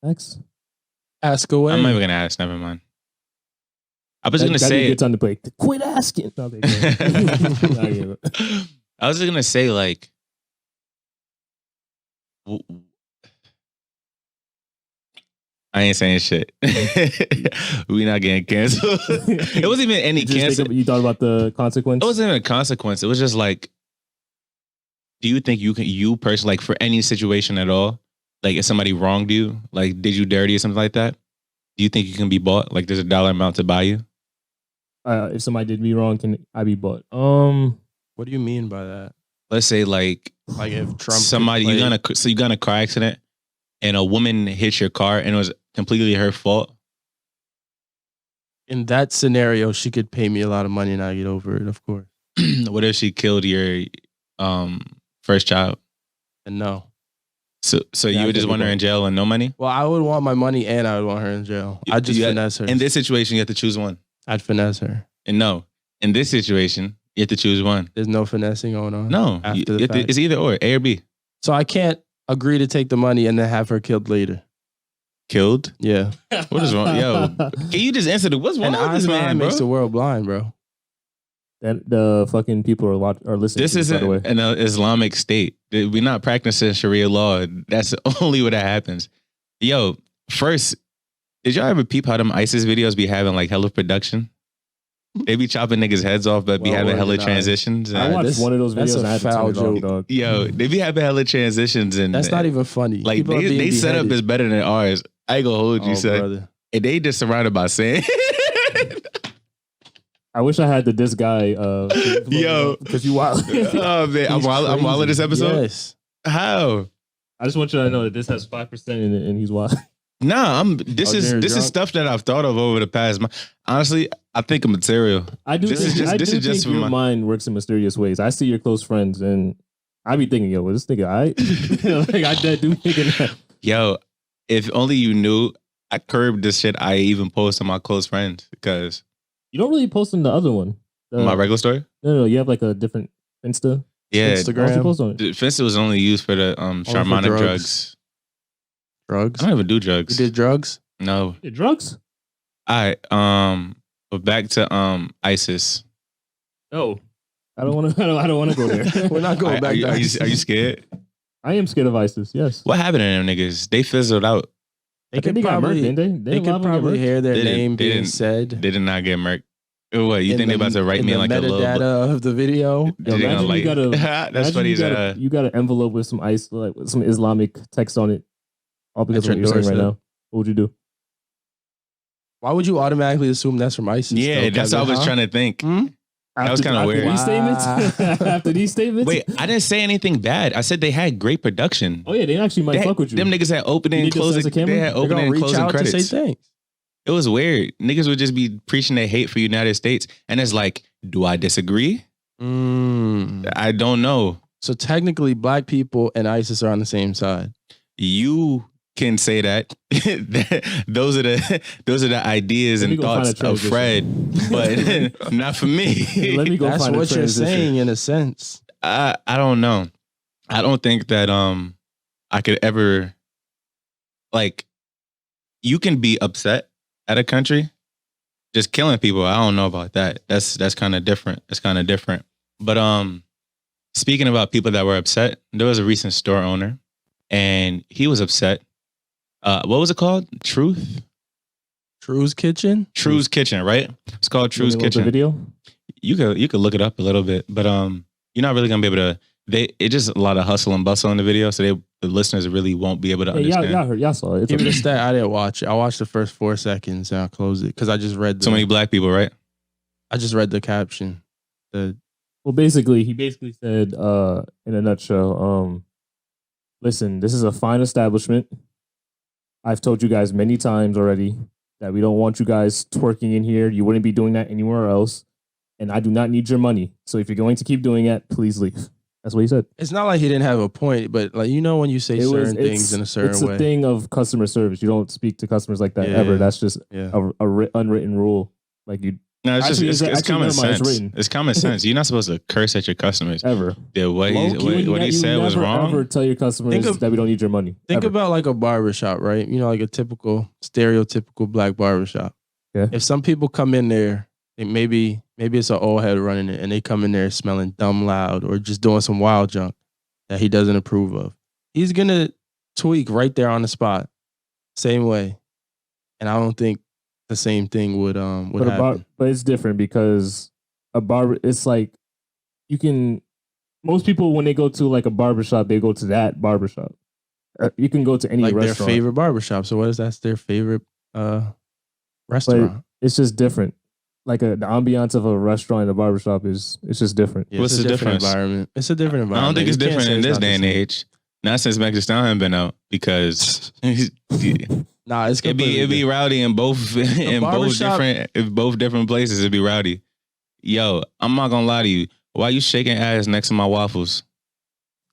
Next. Ask away. I'm not even gonna ask. Never mind. I was That- gonna that'd be a say. good time to play. Quit asking. No, they can't. Nah, yeah, but- I was just gonna say like, I ain't saying shit. We not getting canceled. It wasn't even any cancel. You thought about the consequence? It wasn't even a consequence. It was just like, do you think you personally, like for any situation at all, like if somebody wronged you, like did you dirty or something like that, do you think you can be bought? Like there's a dollar amount to buy you? If somebody did me wrong, can I be bought? What do you mean by that? Let's say like if Trump you got in a car accident and a woman hit your car and it was completely her fault. In that scenario, she could pay me a lot of money and I get over it, of course. What if she killed your first child? And no. So you would just want her in jail and no money? Well, I would want my money and I would want her in jail. I'd just finesse her. In this situation, you have to choose one. I'd finesse her. And no, in this situation, you have to choose one. There's no finessing going on? No. It's either or, A or B. So I can't agree to take the money and then have her killed later. Killed? Yeah. What is wrong? Yo, can you just answer what's wrong with this man, bro? Makes the world blind, bro. And the fucking people are listening. This isn't an Islamic state. We're not practicing Sharia law. That's only where that happens. Yo, first, did y'all ever peep how them ISIS videos be having like hella production? They be chopping niggas' heads off, but be having hella transitions. I watched one of those videos and I had to turn it off, dog. Yo, they be having hella transitions and that's not even funny. Like they set up is better than ours. I ain't gonna hold you, son. Brother. And they just surrounded by sand. I wish I had this guy. Yo, because you wild. Oh man, I'm wild in this episode. Yes. How? I just want you to know that this has 5% in it, and he's wild. Nah, this is stuff that I've thought of over the past month. Honestly, I think of material. This is just for your mind works in mysterious ways. I see your close friends, and I be thinking, yo, this nigga, like I do thinking that. Yo, if only you knew, I curbed this shit. I even post on my close friends because you don't really post on the other one. My regular story. No, you have like a different Insta. Yeah, Instagram. Post on it? The Finsta was only used for the shamanic drugs. Drugs? I don't even do drugs. You did drugs? No. You did drugs? All right. But back to ISIS. No. I don't want to go there. We're not going back there. Are you scared? I am scared of ISIS, yes. What happened to them niggas? They fizzled out. They could probably hear their name being said. They did not get murked. What, you think they about to write me like a little metadata of the video? That's funny. You got an envelope with some with some Islamic text on it. All because of what you're saying right now. What would you do? Why would you automatically assume that's from ISIS? Yeah, that's what I was trying to think. That was kind of weird. After these statements? Wait, I didn't say anything bad. I said they had great production. Oh yeah, they actually might fuck with you. Them niggas had opening and closing. They had opening and closing credits. To say things. It was weird. Niggas would just be preaching their hate for United States. And it's like, do I disagree? I don't know. So technically, black people and ISIS are on the same side. You can say that. Those are the ideas and thoughts of Fred, but not for me. Let me go. That's what you're saying in a sense. I don't know. I don't think that I could ever, like, you can be upset at a country just killing people. I don't know about that. That's kind of different. It's kind of different. But speaking about people that were upset, there was a recent store owner and he was upset. What was it called? Truth's Kitchen, right? It's called Truth's Kitchen. The video? You could look it up a little bit, but you're not really gonna be able to. It's just a lot of hustle and bustle in the video, so the listeners really won't be able to understand. Y'all saw it. Give me the stat. I didn't watch it. I watched the first 4 seconds and I closed it because I just read. So many black people, right? I just read the caption. Well, basically, he said, in a nutshell, listen, this is a fine establishment. I've told you guys many times already that we don't want you guys twerking in here. You wouldn't be doing that anywhere else. And I do not need your money. So if you're going to keep doing it, please leave. That's what he said. It's not like he didn't have a point, but like, you know, when you say certain things in a certain way. It's a thing of customer service. You don't speak to customers like that ever. That's just a unwritten rule. Like you. No, it's common sense. It's common sense. You're not supposed to curse at your customers ever. What he said was wrong. Ever tell your customers that we don't need your money. Think about like a barbershop, right? You know, like a typical stereotypical black barbershop. Yeah. If some people come in there, maybe it's an old head running it, and they come in there smelling dumb loud or just doing some wild junk that he doesn't approve of. He's gonna tweak right there on the spot. Same way. and I don't think the same thing would happen. But it's different because a barber. It's like you can. Most people when they go to like a barbershop, they go to that barbershop. You can go to any restaurant. Their favorite barbershop. So what is that's their favorite restaurant? But it's just different. Like the ambiance of a restaurant and a barbershop it's just different. Yeah, what's the difference? Environment. It's a different environment. I don't think it's different in this day and age. Not since Meg Thee Stallion been out because nah, it'd be rowdy in both both different places. It'd be rowdy. Yo, I'm not gonna lie to you. Why you shaking ass next to my waffles?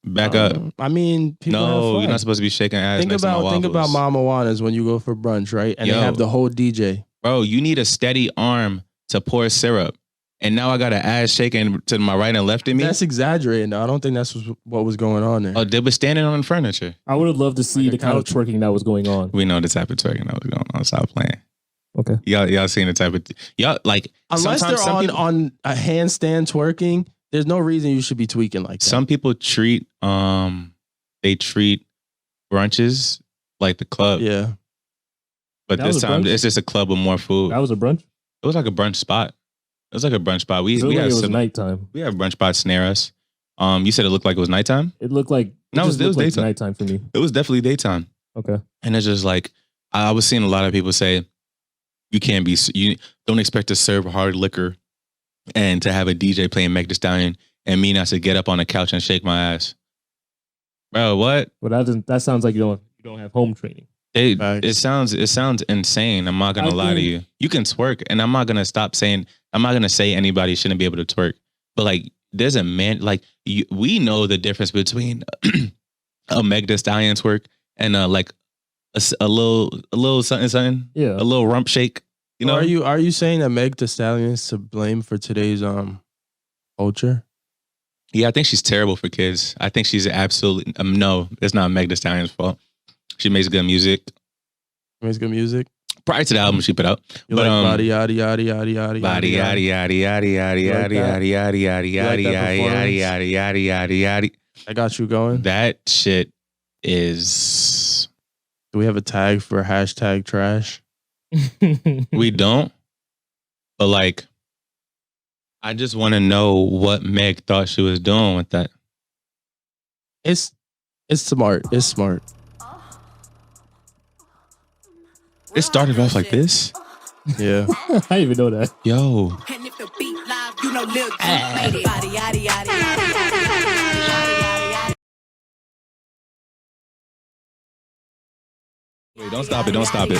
Back up. I mean, no, you're not supposed to be shaking ass next to my waffles. Think about Mama Juana's when you go for brunch, right? And they have the whole DJ. Bro, you need a steady arm to pour syrup. And now I got an ass shaking to my right and left of me. That's exaggerating. Though. I don't think that's what was going on there. Oh, they were standing on the furniture. I would have loved to see the kind of twerking that was going on. We know the type of twerking that was going on. Stop playing. Okay. Y'all seen the type of... Y'all, like... Unless they're on a handstand twerking, there's no reason you should be tweaking like that. Some people treat... They treat brunches like the club. Yeah. But this time, it's just a club with more food. That was a brunch? It was like a brunch spot. It was like a brunch spot. We had it was nighttime. We have brunch spots near us. You said it looked like it was nighttime? It looked like it was daytime. Nighttime for me. It was definitely daytime. Okay. And it's just like I was seeing a lot of people say you don't expect to serve hard liquor and to have a DJ playing Meg Thee Stallion and me not to get up on the couch and shake my ass. Bro, what? Well, that sounds like you don't have home training. It sounds insane. I'm not gonna lie to you. You can twerk, and I'm not gonna say anybody shouldn't be able to twerk. But like, there's a man we know the difference between a Meg Thee Stallion twerk and like a little something. Yeah, a little rump shake. You know? Are you saying that Meg Thee Stallion is to blame for today's culture? Yeah, I think she's terrible for kids. I think she's absolutely no. It's not Meg Thee Stallion's fault. She makes good music. Makes good music. Prior to the album she put out. You like body yaddy yaddy yaddy yaddy body yaddy yaddy yaddy yaddy yaddy yaddy yaddy yaddy yaddy yaddy yaddy yaddy yaddy yaddy. I got you going. That shit is. Do we have a tag for #trash? We don't. But like, I just want to know what Meg thought she was doing with that. It's smart. It's smart. It started off like this. Yeah. I didn't even know that. Yo. Wait, don't stop it. Don't stop it.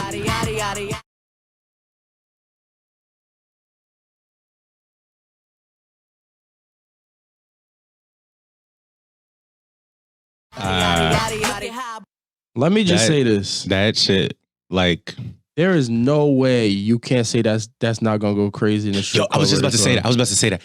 Let me just say this. That shit, like, there is no way you can't say that's not gonna go crazy in the strip club. I was about to say that.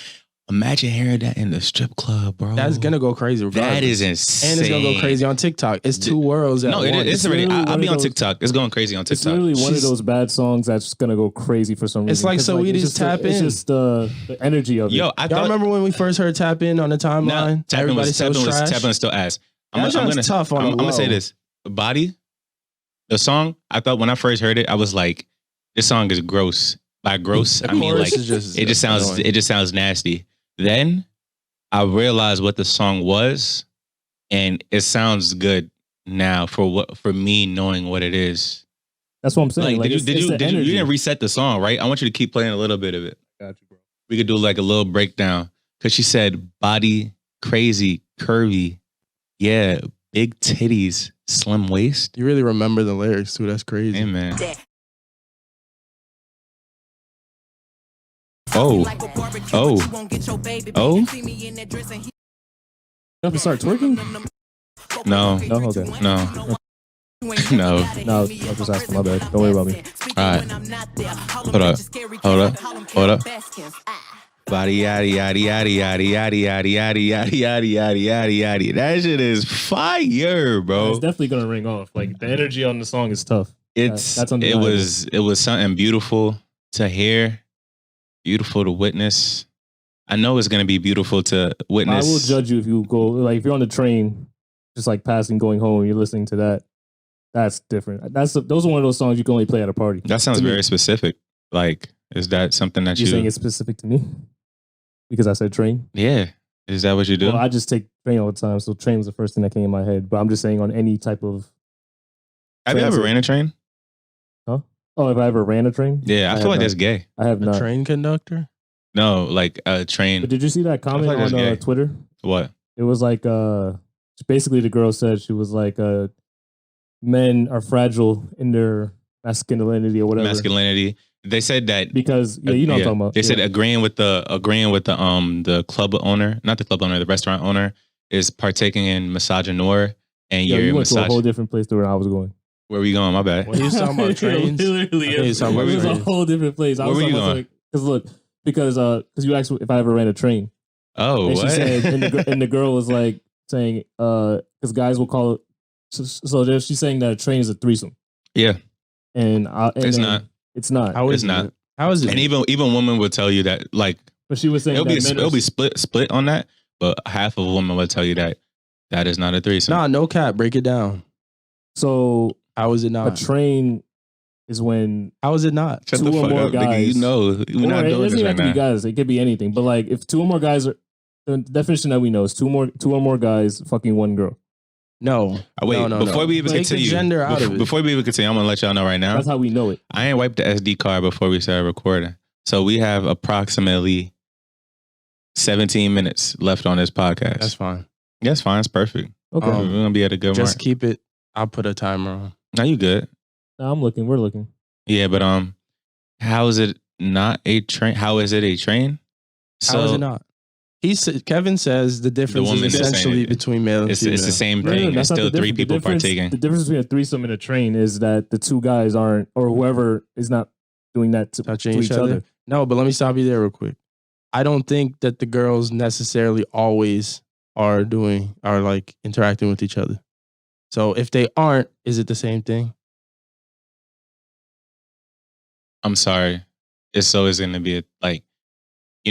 Imagine hearing that in the strip club, bro. That's gonna go crazy regardless. That is insane. And it's gonna go crazy on TikTok. It's two worlds at once. It's already. I'll be on TikTok. It's going crazy on TikTok. It's literally one of those bad songs that's gonna go crazy for some reason. It's like Saweetie's Tap In. It's just the energy of it. Y'all remember when we first heard Tap In on the timeline? Tap In was still ass. I'm gonna say this. Body, the song, I thought when I first heard it, I was like, this song is gross. By gross, I mean like it just sounds nasty. Then I realized what the song was, and it sounds good now for me knowing what it is. That's what I'm saying. Like, you didn't reset the song, right? I want you to keep playing a little bit of it. Got you, bro. We could do like a little breakdown because she said body, crazy, curvy, yeah, big titties, slim waist. You really remember the lyrics too? That's crazy. Hey, man. Oh. You have to start twerking? No. No? Okay. No. No. No, I'll just ask for my bad. Don't worry about me. All right. Hold up. Body yaddy yaddy yaddy yaddy yaddy yaddy yaddy yaddy yaddy yaddy yaddy yaddy. That shit is fire, bro. It's definitely gonna ring off. Like the energy on the song is tough. It was something beautiful to hear, beautiful to witness. I know it's gonna be beautiful to witness. I will judge you if you go if you're on the train, just like passing, going home, you're listening to that. That's different. Those are one of those songs you can only play at a party. That sounds very specific. Like, is that something that You're saying it's specific to me? Because I said train? Yeah. Is that what you do? Well, I just take train all the time, so train was the first thing that came in my head. But I'm just saying on any type of... Have you ever ran a train? Huh? Oh, if I ever ran a train? Yeah, I feel like that's gay. I have not. A train conductor? No, like a train. But did you see that comment on Twitter? What? It was like, basically the girl said, she was like, men are fragile in their masculinity or whatever. Masculinity. They said that because you know what I'm talking about. They said agreeing with the club owner, not the club owner, the restaurant owner is partaking in misogynoir, and you went to a whole different place to where I was going. Where were you going? My bad. When he was talking about trains, literally, it was a whole different place. Where were you going? Because you asked if I ever ran a train. Oh, and what? She said, and the girl was like saying, because guys will call it. So she's saying that a train is a threesome. Yeah, and it's not. It's not. How is it's not? It? How is it? And even women would tell you that, like. But she was saying it'll be split on that, but half of women will tell you that is not a threesome. Nah, no cap. Break it down. So how is it not? A train is when. How is it not? Shut the fuck up, nigga. You know, we're not doing this right now. Guys, it could be anything. But like, if two or more guys are, the definition that we know is two or more guys fucking one girl. No. Wait, no, before we even continue, gender out of it. Before we even continue, I'm gonna let y'all know right now. That's how we know it. I ain't wiped the SD card before we started recording, so we have approximately 17 minutes left on this podcast. That's fine. That's fine. It's perfect. Okay, we're gonna be at a good mark. Just keep it. I'll put a timer on. No, you good? No, I'm looking. We're looking. Yeah, but how is it not a train? How is it a train? How is it not? Kevin says the difference is essentially between male and female. It's the same thing. It's still three people partaking. The difference between a threesome and a train is that the two guys aren't, or whoever is not doing that to each other. No, but let me stop you there real quick. I don't think that the girls necessarily always are like interacting with each other. So if they aren't, is it the same thing? I'm sorry. It's always going to be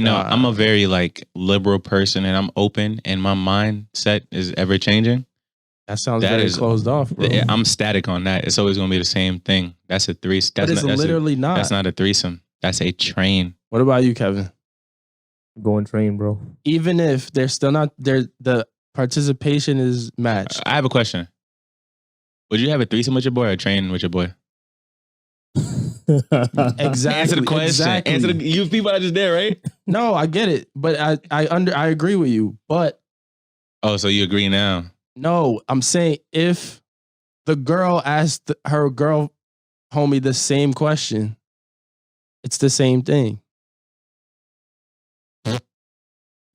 I'm a very like liberal person, and I'm open, and my mindset is ever changing. That sounds very closed off, bro. I'm static on that. It's always going to be the same thing. That's a threesome. But it's literally not. That's not a threesome. That's a train. What about you, Kevin? Going train, bro. Even if they're still not there, the participation is matched. I have a question. Would you have a threesome with your boy or a train with your boy? Exactly. Answer the question. Exactly. You people are just there, right? No, I get it, but I agree with you. But so you agree now? No, I'm saying if the girl asked her girl homie the same question, it's the same thing.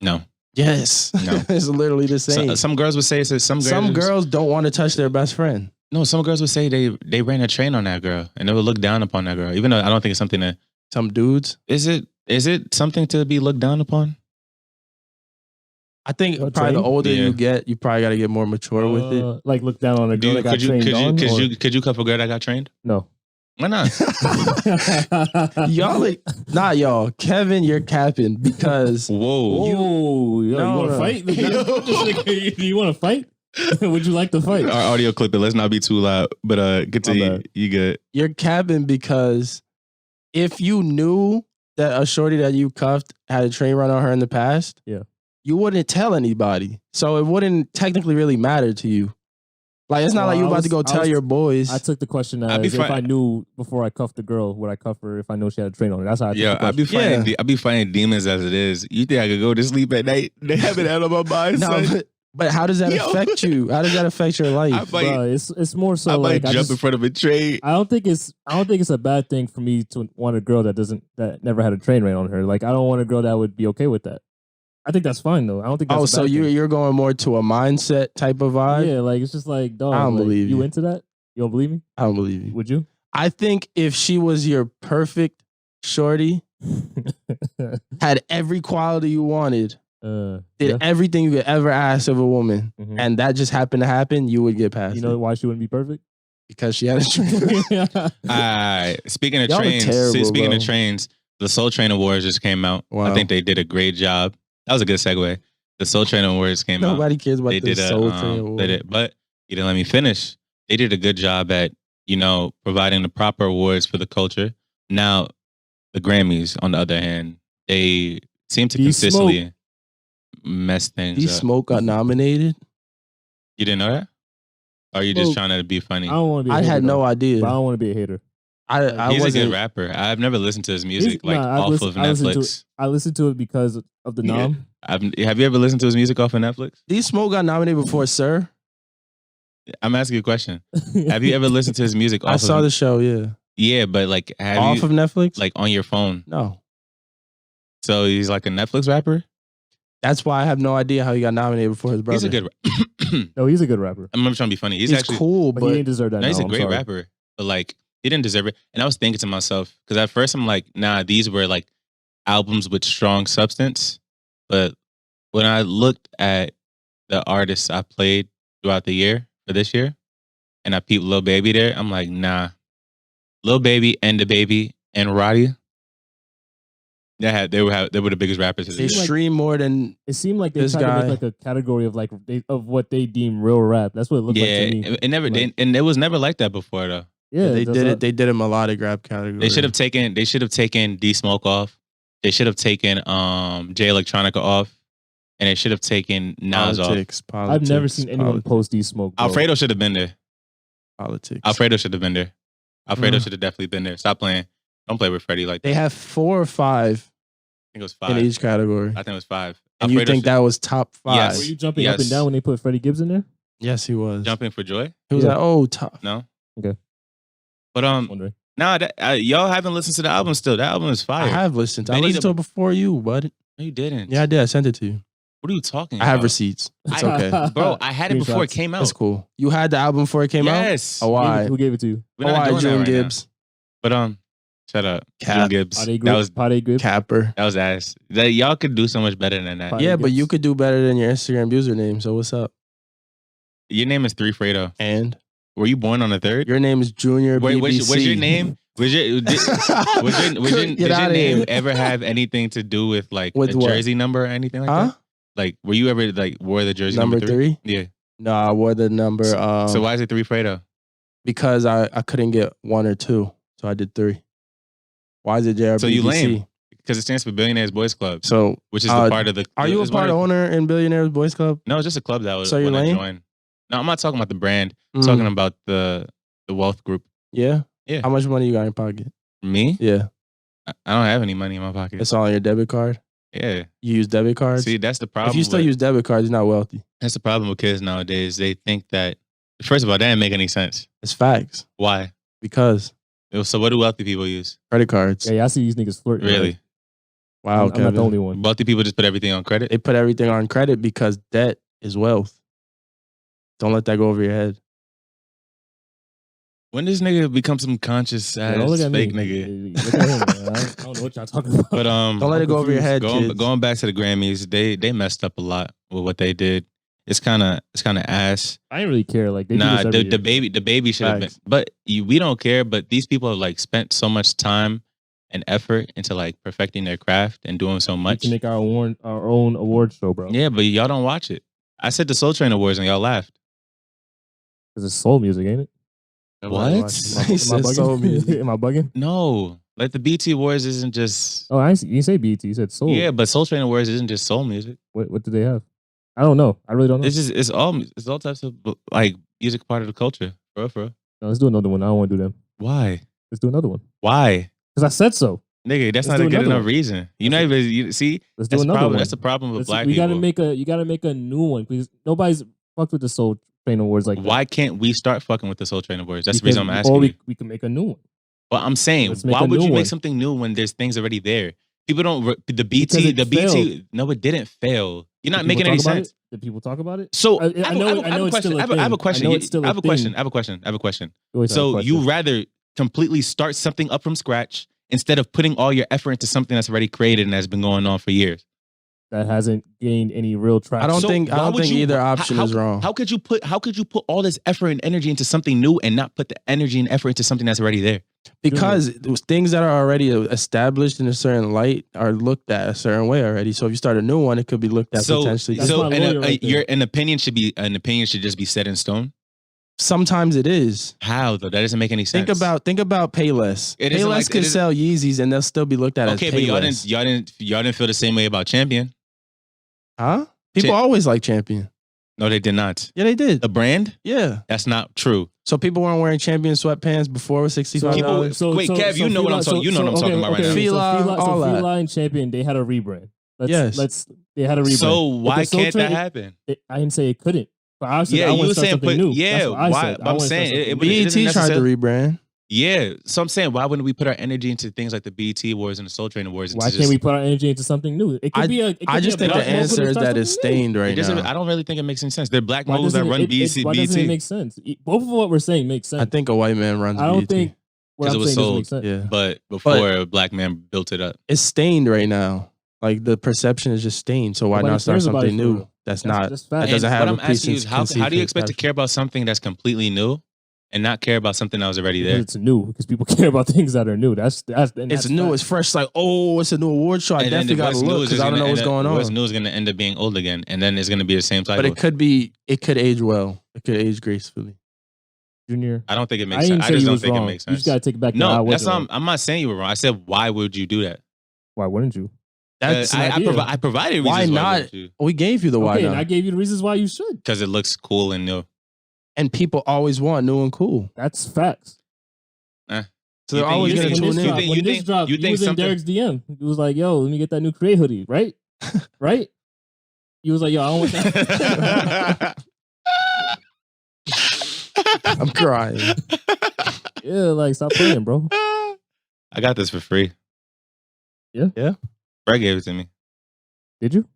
No. Yes. No. It's literally the same. Some girls would say some girls don't want to touch their best friend. No, some girls would say they ran a train on that girl and they would look down upon that girl, even though I don't think it's something that some dudes. Is it something to be looked down upon? I think probably the older you get, you probably got to get more mature with it. Like look down on a girl that got trained on. Could you cuff a girl that got trained? No. Why not? Not y'all. Kevin, you're capping because whoa. You want to fight? Do you want to fight? Would you like to fight? Our audio clip it. Let's not be too loud. But continue. You good? You're capping because if you knew that a shorty that you cuffed had a train run on her in the past, you wouldn't tell anybody. So it wouldn't technically really matter to you. Like it's not like you're about to go tell your boys. I took the question as if I knew before I cuffed the girl, would I cuff her if I know she had a train on her? That's how I took the question. I'd be fighting demons as it is. You think I could go to sleep at night? They have it out of my mind. No, but how does that affect you? How does that affect your life? It's more so I might jump in front of a train. I don't think it's a bad thing for me to want a girl that never had a train ran on her. Like I don't want a girl that would be okay with that. I think that's fine though. I don't think that's so you're going more to a mindset type of vibe? Yeah, like it's just like, dog, I don't believe you. You into that? You don't believe me? I don't believe you. Would you? I think if she was your perfect shorty, had every quality you wanted, did everything you could ever ask of a woman, and that just happened to happen, you would get past it. You know why she wouldn't be perfect? Because she had a train. Speaking of trains, the Soul Train Awards just came out. Wow. I think they did a great job. That was a good segue. The Soul Train Awards came out. Nobody cares about the Soul Train Awards. But you didn't let me finish. they did a good job at, providing the proper awards for the culture. Now, the Grammys, on the other hand, they seem to consistently mess things up. D-Smoke got nominated? You didn't know that? Or are you just trying to be funny? I don't want to be a hater, had no idea. But I don't want to be a hater. He's a good rapper. I've never listened to his music off of Netflix. I listened to it because of the nom. Have you ever listened to his music off of Netflix? D-Smoke got nominated before Sir. I'm asking you a question. Have you ever listened to his music off I saw the show, yeah. Yeah, but like off of Netflix? Like on your phone? No. So he's like a Netflix rapper? That's why I have no idea how he got nominated before his brother. He's a good rapper. No, he's a good rapper. I'm not trying to be funny. He's actually cool, but he didn't deserve that. No, he's a great rapper. But like, he didn't deserve it. And I was thinking to myself, because at first I'm like, nah, these were like albums with strong substance. But when I looked at the artists I played throughout the year for this year, and I peeped Lil Baby there, I'm like, nah. Lil Baby and the Baby and Roddy, they were the biggest rappers. They stream more than it seemed like they tried to make like a category of of what they deem real rap. That's what it looked like to me. It never and it was never like that before though. Yeah, they did it. They did a melodic rap category. They should have taken D Smoke off. They should have taken Jay Electronica off, and they should have taken Nas off. I've never seen anyone post D Smoke. Alfredo should have been there. Politics. Alfredo should have been there. Alfredo should have definitely been there. Stop playing. Don't play with Freddie like that. They have 4 or 5. I think it was 5 in each category. I think it was 5. And Alfredo you think that was top 5? Yes. Were you jumping up and down when they put Freddie Gibbs in there? Yes, he was. Jumping for joy? He was like, oh, top. No. Okay. But y'all haven't listened to the album still. That album is fire. I have listened. I listened to it before you, bud. No, you didn't. Yeah, I did. I sent it to you. What are you talking about? I have receipts. It's okay. Bro, I had it before it came out. It's cool. You had the album before it came out? Yes. Oh, why? Who gave it to you? We're not doing June that right Gibbs. Now. But shut up. June Gibbs. That was Capper. That was ass. Y'all could do so much better than that. Yeah, but you could do better than your Instagram username. So what's up? Your name is 3 Fredo. And? Were you born on the 3rd? Your name is Junior Wait, BBC. was your name? Did your name ever have anything to do with like a jersey number or anything like that? Like, were you ever like wore the jersey number 3? Yeah. No, I wore the number. So why is it 3 Fredo? Because I couldn't get 1 or 2, so I did 3. Why is it JRBBC? So you lame. Because it stands for Billionaires Boys Club. So which is the part of the. Are you a part owner in Billionaires Boys Club? No, it's just a club that was. So you're lame? I joined. No, I'm not talking about the brand. I'm talking about the wealth group. Yeah. Yeah. How much money you got in your pocket? Me? Yeah. I don't have any money in my pocket. It's all on your debit card? Yeah. You use debit cards? See, that's the problem. If you still use debit cards, you're not wealthy. That's the problem with kids nowadays. They think that, first of all, that didn't make any sense. It's facts. Why? Because. So what do wealthy people use? Credit cards. Yeah, I see these niggas flirting. Really? Right? Wow, I'm not the only one. Wealthy people just put everything on credit? They put everything on credit because debt is wealth. Don't let that go over your head. When does nigga become some conscious ass fake nigga? Look at him, man. I don't know what y'all talking about. But don't let it go over your head. Going back to the Grammys, they messed up a lot with what they did. It's kind of ass. I didn't really care. Like they the baby should have been. But we don't care. But these people have like spent so much time and effort into like perfecting their craft and doing so much. We can make our own award show, bro. Yeah, but y'all don't watch it. I said the Soul Train Awards and y'all laughed. Cause it's soul music, ain't it? What? He said soul music. Am I bugging? No. Like the BT Awards isn't just. Oh, you didn't say BT. You said soul. Yeah, but Soul Train Awards isn't just soul music. What do they have? I don't know. I really don't know. It's all types of like music part of the culture. For real. No, let's do another one. I don't want to do them. Why? Let's do another one. Why? Because I said so. Nigga, that's not a good enough reason. You know, see, let's do another one. That's the problem with black people. You gotta make a new one, please. Nobody's fucked with the Soul Train Awards like that. Why can't we start fucking with the Soul Train Awards? That's the reason I'm asking. Or we can make a new one. Well, I'm saying, why would you make something new when there's things already there? People don't the BT. No, it didn't fail. You're not making any sense. Did people talk about it? So I know it's still a thing. I have a question. I have a question. So you rather completely start something up from scratch instead of putting all your effort into something that's already created and has been going on for years? That hasn't gained any real traction. I don't think either option is wrong. How could you put all this effort and energy into something new and not put the energy and effort into something that's already there? Because things that are already established in a certain light are looked at a certain way already. So if you start a new one, it could be looked at potentially. Your opinion should just be set in stone. Sometimes it is. How though? That doesn't make any sense. Think about Payless. Payless could sell Yeezys and they'll still be looked at as Payless. Okay, but y'all didn't feel the same way about Champion. Huh? People always like Champion. No, they did not. Yeah, they did. The brand? Yeah. That's not true. So people weren't wearing Champion sweatpants before it was $65. Wait, Kev, you know what I'm talking about right now. Fila and Champion, they had a rebrand. They had a rebrand. So why can't that happen? I didn't say it couldn't. But I said, yeah, you were saying new. Yeah, why? I'm saying BET tried to rebrand. Yeah, so I'm saying, why wouldn't we put our energy into things like the BET Awards and the Soul Train Awards? Why can't we put our energy into something new? It could be I just think the answer is that it's stained right now. I don't really think it makes any sense. They're black moguls that run BET. Why doesn't it make sense? Both of what we're saying makes sense. I think a white man runs BET. I don't think because it was sold. Yeah. But before a black man built it up. It's stained right now. Like the perception is just stained. So why not start something new? That doesn't have a preconceived. How do you expect to care about something that's completely new and not care about something that was already there? It's new because people care about things that are new. It's new. It's fresh. It's like, oh, it's a new award show. I definitely got to look because I don't know what's going on. What's new is going to end up being old again, and then it's going to be the same cycle. But it could age well. It could age gracefully. Junior, I don't think it makes sense. I just don't think it makes sense. You just got to take it back. No, that's not. I'm not saying you were wrong. I said, why would you do that? Why wouldn't you? I provided reasons why not. We gave you the why not. And I gave you the reasons why you should. Because it looks cool and new. And people always want new and cool. That's facts. So they're always going to tune in. When this dropped, you was in Derek's DM. He was like, yo, let me get that new Cray hoodie, right? Right? He was like, yo, I don't want that. I'm crying. Yeah, like, stop playing, bro. I got this for free. Yeah? Brett gave it to me. Did you?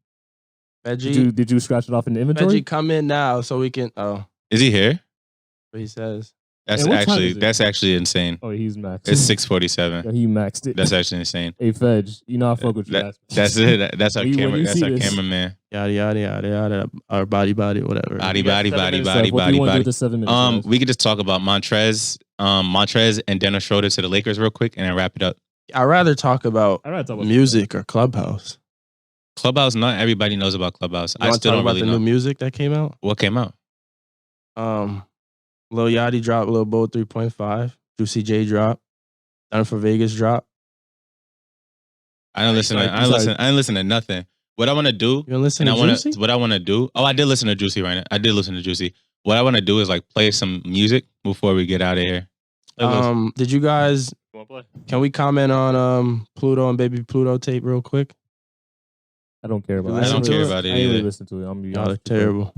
Veggie. Did you scratch it off in the inventory? Veggie, come in now so we can... Oh. Is he here? What he says. That's actually insane. Oh, he's maxed. It's 6:47. Yeah, he maxed it. That's actually insane. Hey, Fedge, you know I fuck with you. That's it. That's our camera. That's our cameraman. Yada yada yada yada. Our body, whatever. Body. We could just talk about Montrez and Dennis Schroeder to the Lakers real quick, and then wrap it up. I'd rather talk about music or Clubhouse. Clubhouse. Not everybody knows about Clubhouse. I still don't really know. The new music that came out. What came out? Lil Yachty dropped, Lil Bo 3.5. Juicy J dropped. Done for Vegas dropped. I didn't listen to nothing. What I want to do. You didn't listen to Juicy? What I want to do. Oh, I did listen to Juicy right now. I did listen to Juicy. What I want to do is like play some music before we get out of here. Did you guys? Can we comment on Pluto and Baby Pluto tape real quick? I don't care about it. I don't care about it. I didn't really listen to it. I'm gonna be honest. Terrible.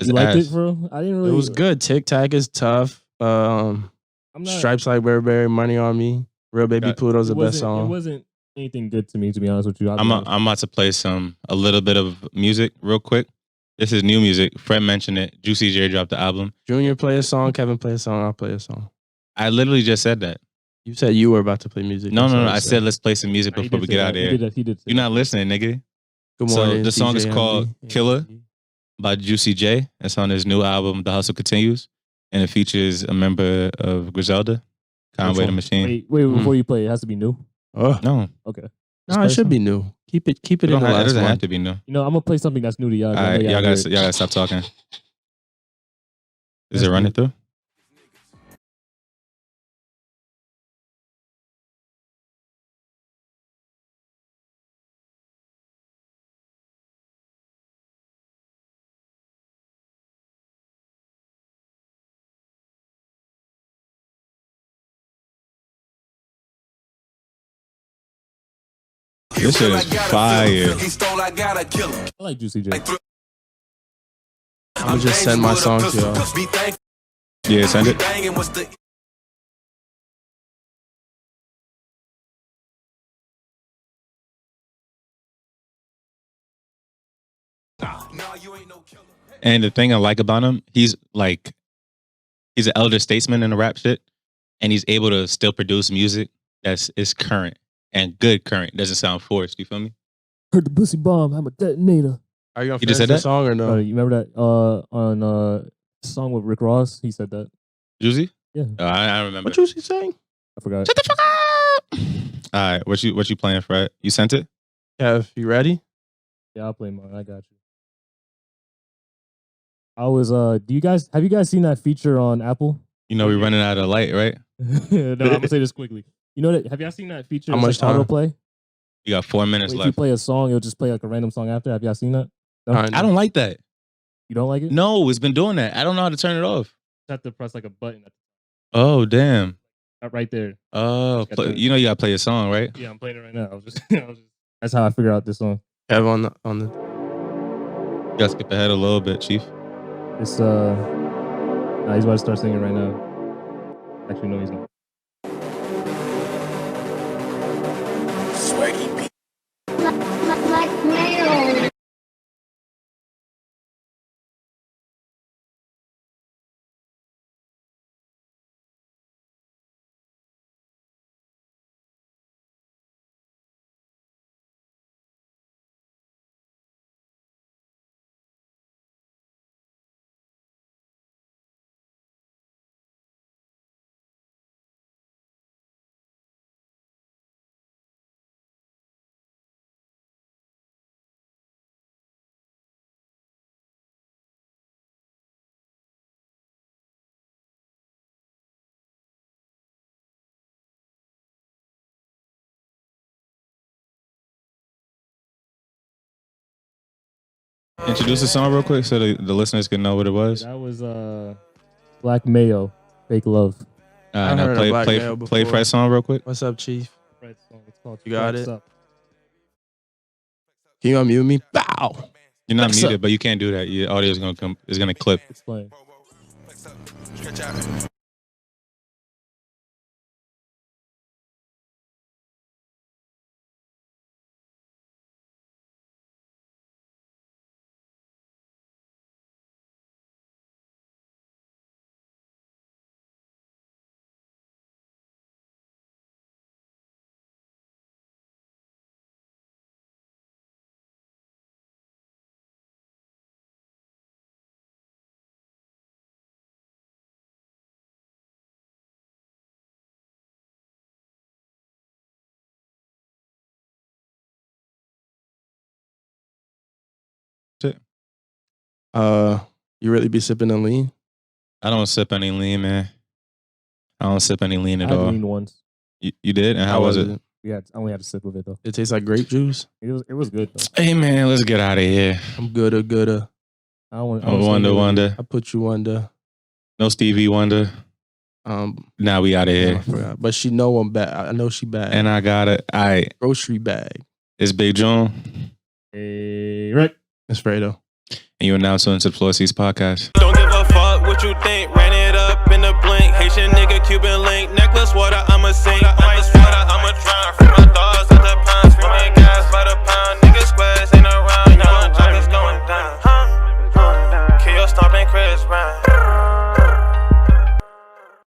You liked it, bro? I didn't really. It was good. Tic Tac is tough. Stripes Like Burberry, Money on Me. Real Baby Pluto's the best song. It wasn't anything good to me, to be honest with you. I'm about to play a little bit of music real quick. This is new music. Fred mentioned it. Juicy J dropped the album. Junior play a song. Kevin play a song. I'll play a song. I literally just said that. You said you were about to play music. No. I said let's play some music before we get out of here. He did. You're not listening, nigga. Good morning. So the song is called KILLA by Juicy J. It's on his new album, The Hustle Continues. And it features a member of Griselda, Conway the Machine. Wait, before you play, it has to be new? Oh. No. Okay. No, it should be new. Keep it in the last one. It doesn't have to be new. You know, I'm going to play something that's new to y'all. All right, y'all gotta stop talking. Is it running through? This shit is fire. I like Juicy J. I'm gonna just send my song to y'all. Yeah, send it. And the thing I like about him, he's an elder statesman in the rap shit, and he's able to still produce music is current and good current. Doesn't sound forced. You feel me? Heard the pussy bomb. I'm a detonator. Are you gonna finish the song or no? You remember that on song with Rick Ross? He said that. Juicy? Yeah. I remember. What Juicy saying? I forgot. Shut the fuck up! All right, what you playing, Fred? You sent it? Kev, you ready? Yeah, I'll play mine. I got you. I was have you guys seen that feature on Apple? You know, we're running out of light, right? No, I'm gonna say this quickly. You know that? Have y'all seen that feature? How much time? Autoplay. You got 4 minutes If left. you play a song, it'll just play like a random song after. Have y'all seen that? No? I don't like that. You don't like it? No, it's been doing that. I don't know how to turn it off. You have to press like a button. Oh, damn. Right there. Oh, you know you gotta play a song, right? Yeah, I'm playing it right now. I was just that's how I figured out this song. Have on the. You gotta skip ahead a little bit, Chief. It's he's about to start singing right now. Actually, no, he's not. BlackMayo. Introduce the song real quick so the listeners can know what it was. That was BlackMayo, Fake Love. Now play Fred's song real quick. What's up, Chief? Fred's song. It's called You got Flex it? Up. Can you unmute me? Bow. You're not Flex muted, up. but you can't do that. Your audio is gonna clip. It's playing. You really be sipping on lean? I don't sip any lean, man. I don't sip any lean at I all. leaned once. You did? And how was it? I only had a sip of it though. It tastes like grape juice. It was good though. Hey, man, let's get out of here. I'm gooder. I don't Wonder. I put you under. No Stevie Wonder. Now we out of I here. forgot. But she know I'm bad. I know she bad. And I got it. All right. Grocery bag. It's Big John. Hey, right. It's Fredo. And you're now tuned to the Floor Seats Podcast. Don't give a fuck what you think. Ran it up in the blink. Haitian nigga, Cuban link. Necklace, water, I'ma sing.